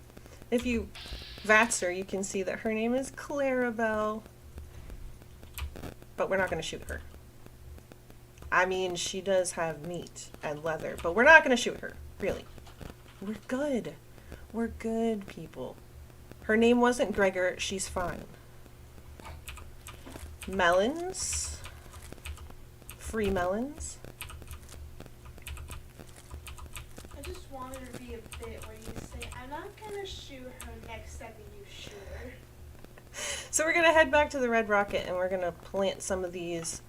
if you vats her, you can see that her name is Clarabelle. But we're not going to shoot her. I mean, she does have meat and leather, but we're not going to shoot her. Really. We're good. We're good people. Her name wasn't Gregor. She's fine. Melons. Free melons. I just wanted to be a bit where you say, I'm not gonna shoot her next second you shoot her. So we're going to head back to the Red Rocket and we're going to plant some of these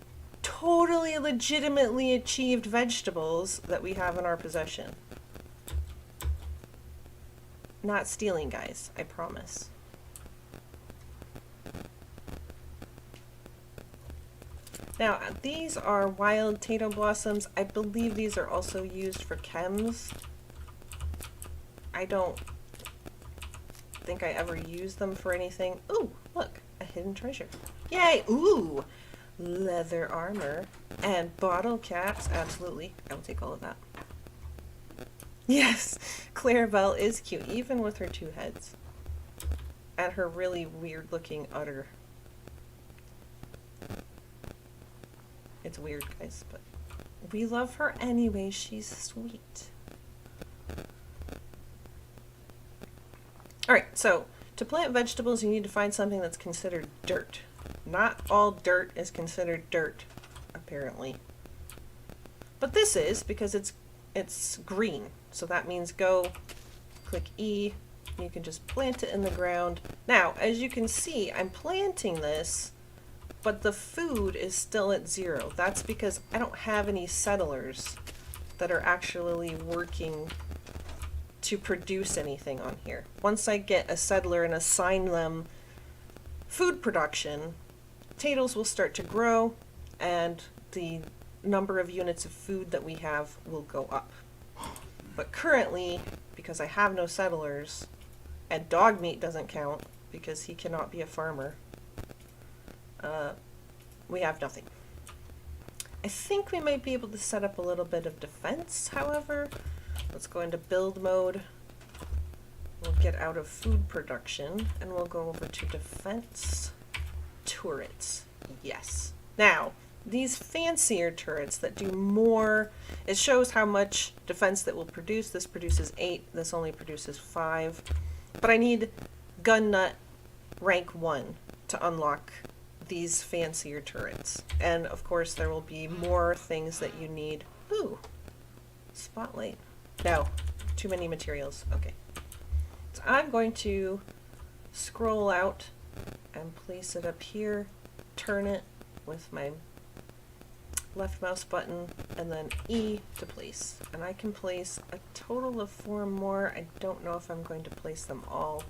totally legitimately achieved vegetables that we have in our possession. Not stealing, guys, I promise. Now, these are wild potato blossoms. I believe these are also used for chems. I don't think I ever used them for anything. Ooh, look, a hidden treasure. Yay! Ooh, leather armor and bottle caps. Absolutely, I will take all of that. Yes, Clarabelle is cute, even with her two heads. And her really weird looking udder. It's weird, guys, but we love her anyway. She's sweet. Alright, so to plant vegetables, you need to find something that's considered dirt. Not all dirt is considered dirt, apparently. But this is, because it's green. So that means go, click E, and you can just plant it in the ground. Now, as you can see, I'm planting this, but the food is still at 0. That's because I don't have any settlers that are actually working to produce anything on here. Once I get a settler and assign them food production, potatoes will start to grow and the number of units of food that we have will go up. But currently, because I have no settlers, and dog meat doesn't count because he cannot be a farmer, we have nothing. I think we might be able to set up a little bit of defense, however. Let's go into build mode. We'll get out of food production and we'll go over to defense turrets. Yes. Now, these fancier turrets that do more, it shows how much defense that will produce. This produces 8, this only produces 5. But I need gun nut rank 1 to unlock these fancier turrets. And of course there will be more things that you need. Ooh, spotlight. No, too many materials. Okay. So I'm going to scroll out and place it up here, turn it with my left mouse button, and then E to place. And I can place a total of 4 more. I don't know if I'm going to place them all.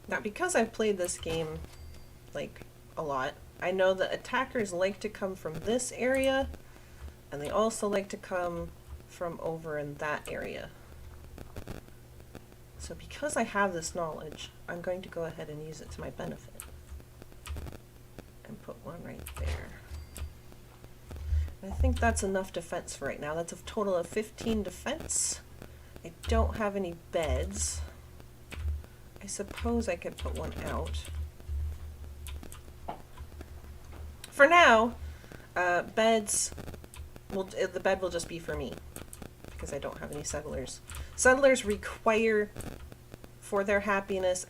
Now, because I've played this game, like, a lot, I know that attackers like to come from this area, and they also like to come from over in that area. So because I have this knowledge, I'm going to go ahead and use it to my benefit. And put one right there. And I think that's enough defense for right now. That's a total of 15 defense. I don't have any beds. I suppose I could put one out. For now, beds, the bed will just be for me, because I don't have any settlers. Settlers require, for their happiness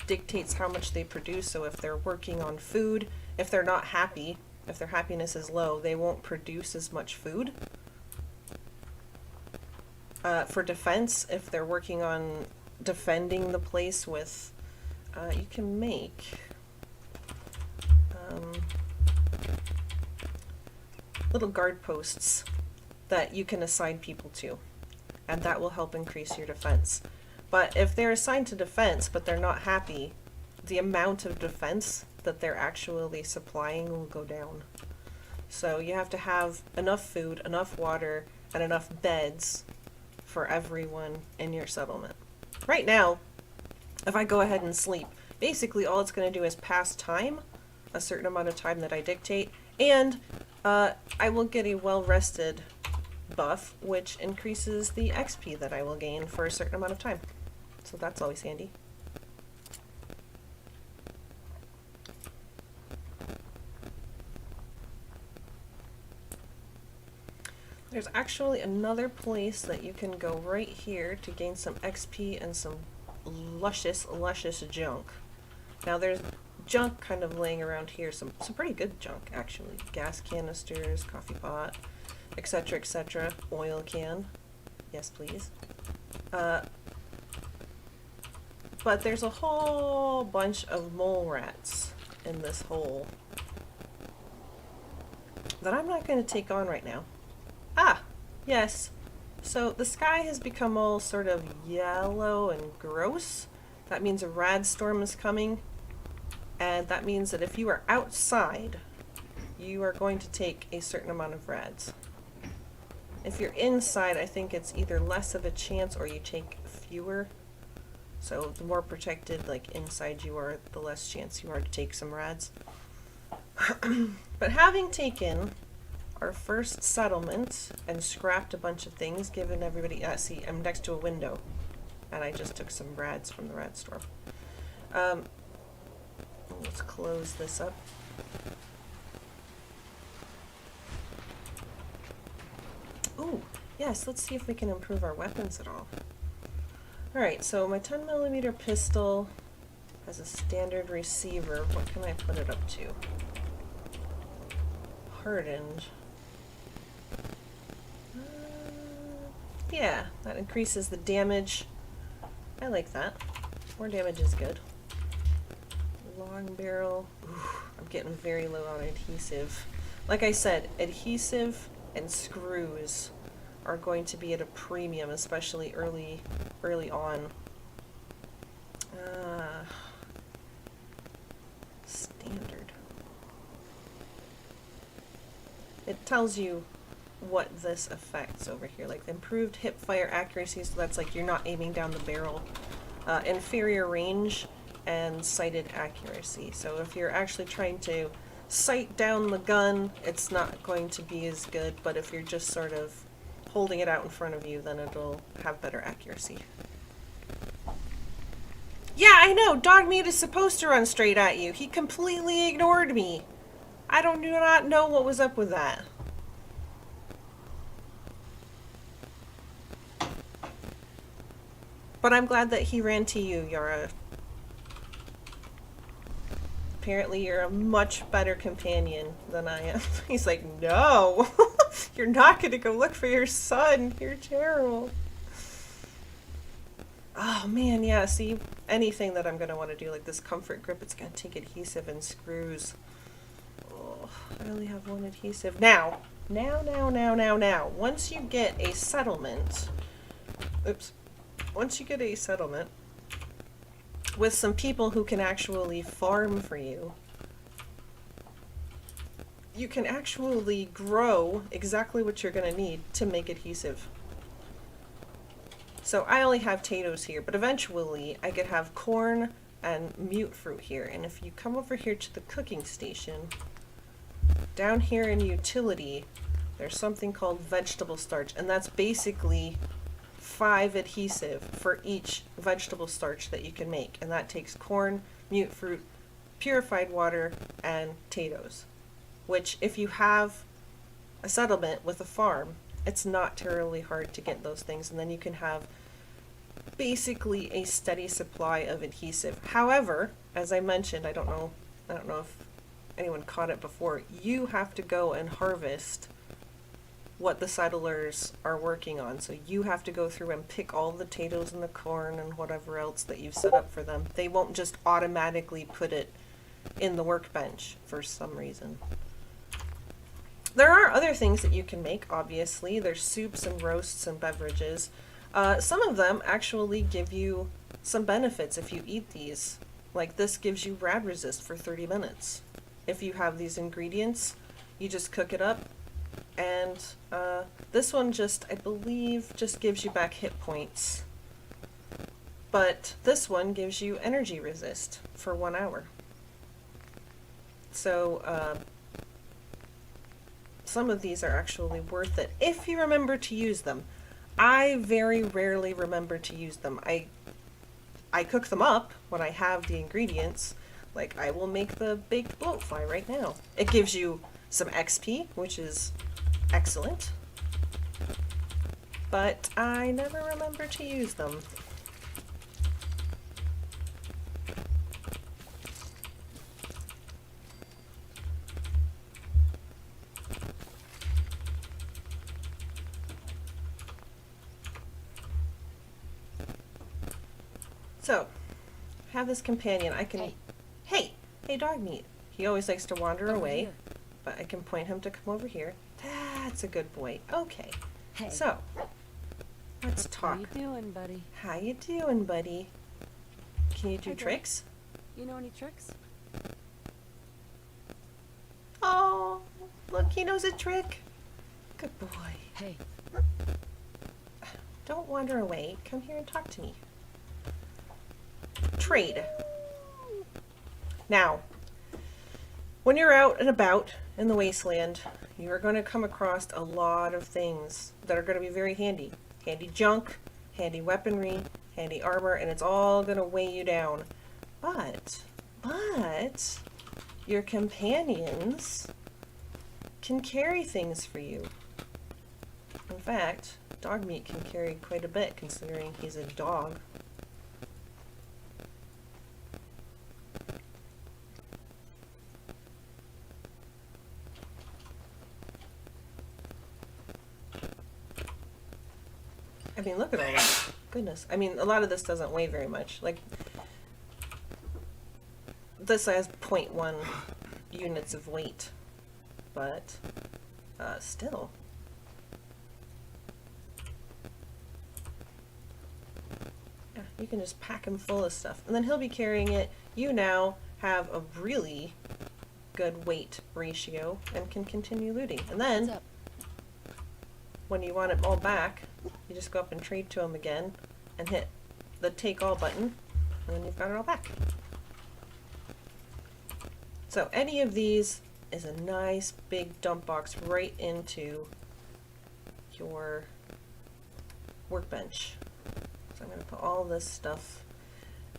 dictates how much they produce, so if they're working on food, if they're not happy, if their happiness is low, they won't produce as much food. For defense, if they're working on defending the place with, you can make little guard posts that you can assign people to, and that will help increase your defense. But if they're assigned to defense but they're not happy, the amount of defense that they're actually supplying will go down. So you have to have enough food, enough water, and enough beds for everyone in your settlement. Right now, if I go ahead and sleep, basically all it's going to do is pass time, a certain amount of time that I dictate, and I will get a well-rested buff, which increases the XP that I will gain for a certain amount of time. So that's always handy. There's actually another place that you can go right here to gain some XP and some luscious junk. Now there's junk kind of laying around here, some pretty good junk actually. Gas canisters, coffee pot, etc, etc. Oil can. Yes, please. But there's a whole bunch of mole rats in this hole that I'm not going to take on right now. Ah, yes. So the sky has become all sort of yellow and gross. That means a rad storm is coming. And that means that if you are outside, you are going to take a certain amount of rads. If you're inside, I think it's either less of a chance or you take fewer. So the more protected, like inside you are, the less chance you are to take some rads. But having taken our first settlement and scrapped a bunch of things, given everybody, see, I'm next to a window, and I just took some rads from the rad storm. Let's close this up. Ooh, yes, let's see if we can improve our weapons at all. Alright, so my 10mm pistol has a standard receiver. What can I put it up to? Hardened. Yeah, that increases the damage. I like that. More damage is good. Long barrel. Ooh, I'm getting very low on adhesive. Like I said, adhesive and screws are going to be at a premium, especially early on. Standard. It tells you what this affects over here, like improved hip fire accuracy, so that's like you're not aiming down the barrel. Inferior range and sighted accuracy. So if you're actually trying to sight down the gun, it's not going to be as good, but if you're just sort of holding it out in front of you, then it'll have better accuracy. Yeah, I know, Dogmeat is supposed to run straight at you. He completely ignored me. I do not know what was up with that. But I'm glad that he ran to you, Yara. Apparently you're a much better companion than I am. He's like, no! You're not gonna go look for your son. You're terrible. Oh man, yeah, see, anything that I'm going to want to do, like this comfort grip, it's going to take adhesive and screws. Oh, I only have one adhesive. Now, once you get a settlement, once you get a settlement with some people who can actually farm for you, you can actually grow exactly what you're going to need to make adhesive. So I only have potatoes here, but eventually I could have corn and mute fruit here. And if you come over here to the cooking station, down here in utility, there's something called vegetable starch, and that's basically 5 adhesive for each vegetable starch that you can make. And that takes corn, mute fruit, purified water, and potatoes. Which, if you have a settlement with a farm, it's not terribly hard to get those things, and then you can have basically a steady supply of adhesive. However, as I mentioned, I don't know if anyone caught it before, you have to go and harvest what the settlers are working on. So you have to go through and pick all the potatoes and the corn and whatever else that you've set up for them. They won't just automatically put it in the workbench for some reason. There are other things that you can make, obviously. There's soups and roasts and beverages. Some of them actually give you some benefits if you eat these. Like this gives you rad resist for 30 minutes. If you have these ingredients, you just cook it up. And this one just, I believe, just gives you back hit points. But this one gives you energy resist for 1 hour. So, some of these are actually worth it if you remember to use them. I very rarely remember to use them. I cook them up when I have the ingredients. Like, I will make the baked bloatfly right now. It gives you some XP, which is excellent. But I never remember to use them. So, have this companion. I can... Hey, dog meat. He always likes to wander away, but I can point him to come over here. That's a good boy. Okay. Hey. So, let's talk. How you doing, buddy? How you doing, buddy? Can you do tricks? You know any tricks? Oh, look, he knows a trick. Good boy. Hey. Don't wander away. Come here and talk to me. Trade. Now, when you're out and about in the wasteland, you are going to come across a lot of things that are going to be very handy. Handy junk, handy weaponry, handy armor, and it's all going to weigh you down. But, your companions can carry things for you. In fact, dog meat can carry quite a bit considering he's a dog. I mean, look at all that. Goodness. I mean, a lot of this doesn't weigh very much. Like, this has 0.1 units of weight. But, still. Yeah, you can just pack him full of stuff. And then he'll be carrying it. You now have a really good weight ratio and can continue looting. And then, when you want it all back, you just go up and trade to him again and hit the take all button, and then you've got it all back. So any of these is a nice big dump box right into your workbench. So I'm going to put all this stuff.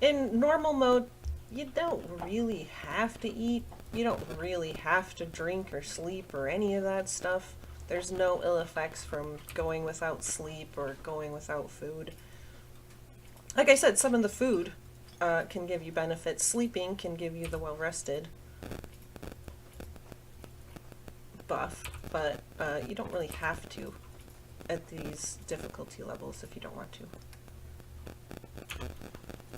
In normal mode, you don't really have to eat. You don't really have to drink or sleep or any of that stuff. There's no ill effects from going without sleep or going without food. Like I said, some of the food can give you benefits. Sleeping can give you the well-rested buff, but you don't really have to at these difficulty levels if you don't want to.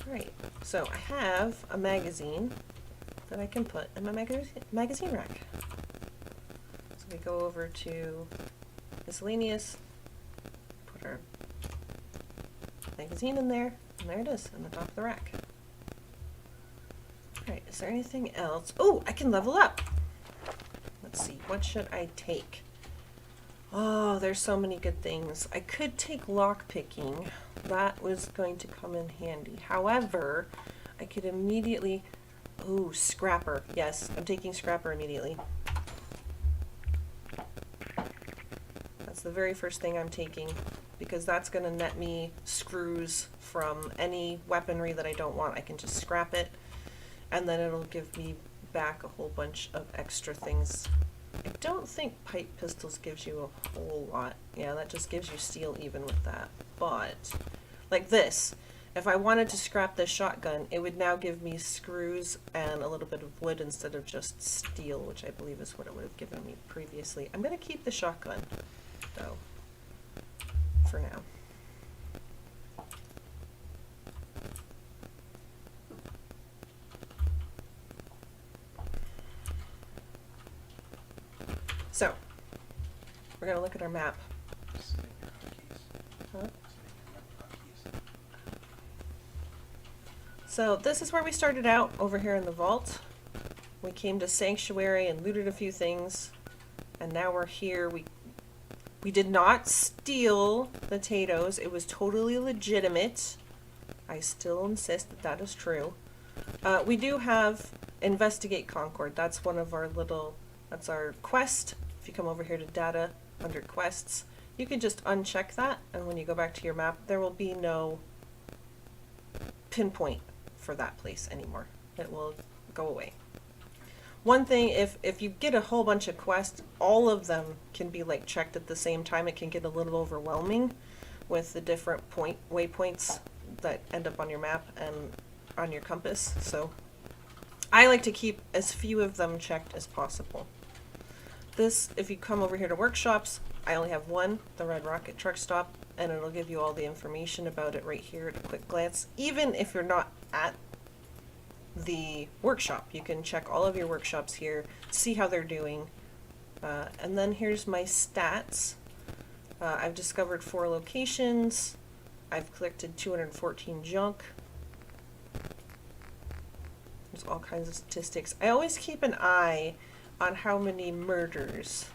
Alright, so I have a magazine that I can put in my magazine rack. So we go over to miscellaneous, put our magazine in there, and there it is, on the top of the rack. Alright, is there anything else? Oh, I can level up! Let's see, what should I take? Oh, there's so many good things. I could take lockpicking. That was going to come in handy. However, I could immediately... Ooh, Scrapper. Yes, I'm taking Scrapper immediately. That's the very first thing I'm taking, because that's going to net me screws from any weaponry that I don't want. I can just scrap it, and then it'll give me back a whole bunch of extra things. I don't think pipe pistols gives you a whole lot. Yeah, that just gives you steel even with that. But, like this, if I wanted to scrap this shotgun, it would now give me screws and a little bit of wood instead of just steel, which I believe is what it would have given me previously. I'm going to keep the shotgun, though, for now. So, we're going to look at our map. Huh? So this is where we started out, over here in the vault. We came to Sanctuary and looted a few things, and now we're here. We did not steal the potatoes. It was totally legitimate. I still insist that that is true. We do have Investigate Concord. That's one of our little... That's our quest. If you come over here to data under quests, you can just uncheck that, and when you go back to your map, there will be no pinpoint for that place anymore. It will go away. One thing, if you get a whole bunch of quests, all of them can be like checked at the same time. It can get a little overwhelming with the different waypoints that end up on your map and on your compass. So I like to keep as few of them checked as possible. This, if you come over here to workshops, I only have one, the Red Rocket Truck Stop, and it'll give you all the information about it right here at a quick glance. Even if you're not at the workshop, you can check all of your workshops here, see how they're doing. And then here's my stats. I've discovered 4 locations. I've collected 214 junk. There's all kinds of statistics. I always keep an eye on how many murders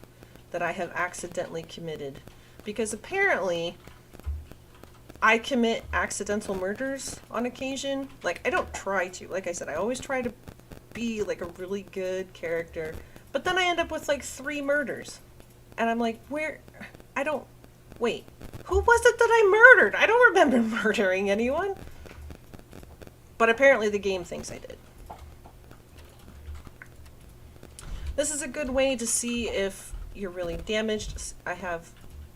that I have accidentally committed, because apparently I commit accidental murders on occasion. Like, I don't try to. Like I said, I always try to be like a really good character, but then I end up with like 3 murders. And I'm like, wait, who was it that I murdered? I don't remember murdering anyone. But apparently the game thinks I did. This is a good way to see if you're really damaged. I have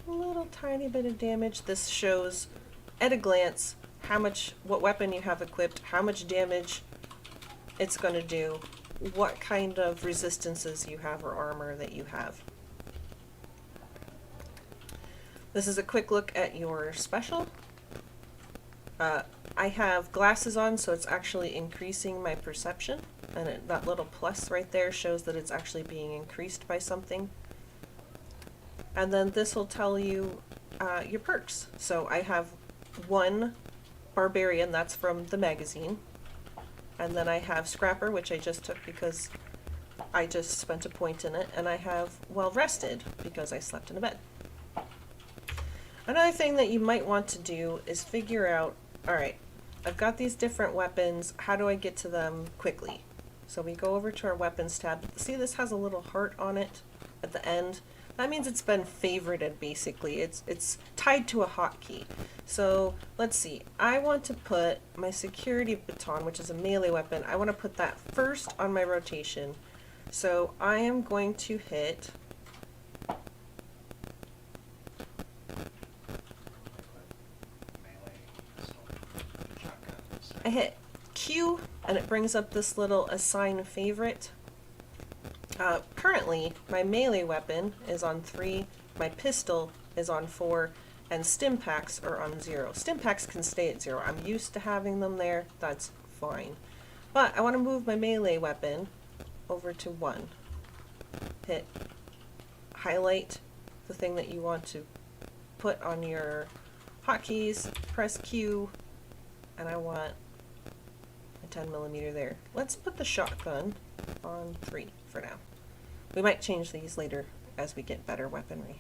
a little tiny bit of damage. This shows at a glance what weapon you have equipped, how much damage it's going to do, what kind of resistances you have or armor that you have. This is a quick look at your special. I have glasses on, so it's actually increasing my perception, and that little plus right there shows that it's actually being increased by something. And then this will tell you your perks. So I have 1 Barbarian, that's from the magazine, and then I have Scrapper, which I just took because I just spent a point in it, and I have Well Rested because I slept in a bed. Another thing that you might want to do is figure out, alright, I've got these different weapons, how do I get to them quickly? So we go over to our weapons tab. See, this has a little heart on it at the end. That means it's been favorited, basically. It's tied to a hotkey. So let's see, I want to put my security baton, which is a melee weapon, I want to put that first on my rotation. So I am going to hit I hit Q, and it brings up this little assign favorite. Currently, my melee weapon is on 3, my pistol is on 4, and stim packs are on 0. Stim packs can stay at 0. I'm used to having them there. That's fine. But I want to move my melee weapon over to 1. Hit highlight the thing that you want to put on your hotkeys, press Q, and I want a 10mm there. Let's put the shotgun on 3 for now. We might change these later as we get better weaponry.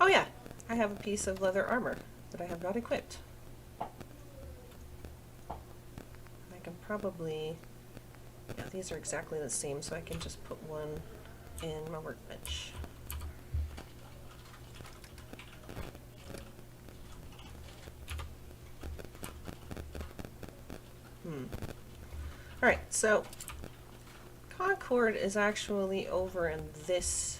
Oh yeah, I have a piece of leather armor that I have not equipped. I can probably, yeah, these are exactly the same, so I can just put one in my workbench. Alright, so Concord is actually over in this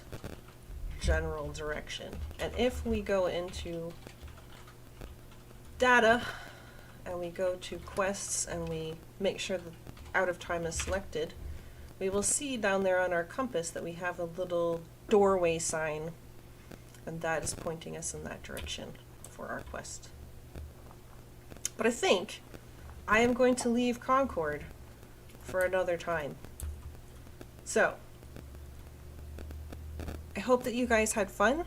general direction. And if we go into data and we go to quests and we make sure that out of time is selected, we will see down there on our compass that we have a little doorway sign, and that is pointing us in that direction for our quest. But I think I am going to leave Concord for another time. So, I hope that you guys had fun.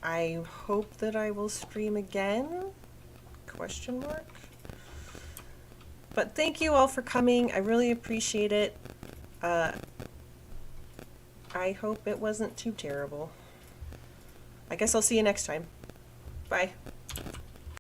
I hope that I will stream again? Question mark? But thank you all for coming. I really appreciate it. I hope it wasn't too terrible. I guess I'll see you next time. Bye.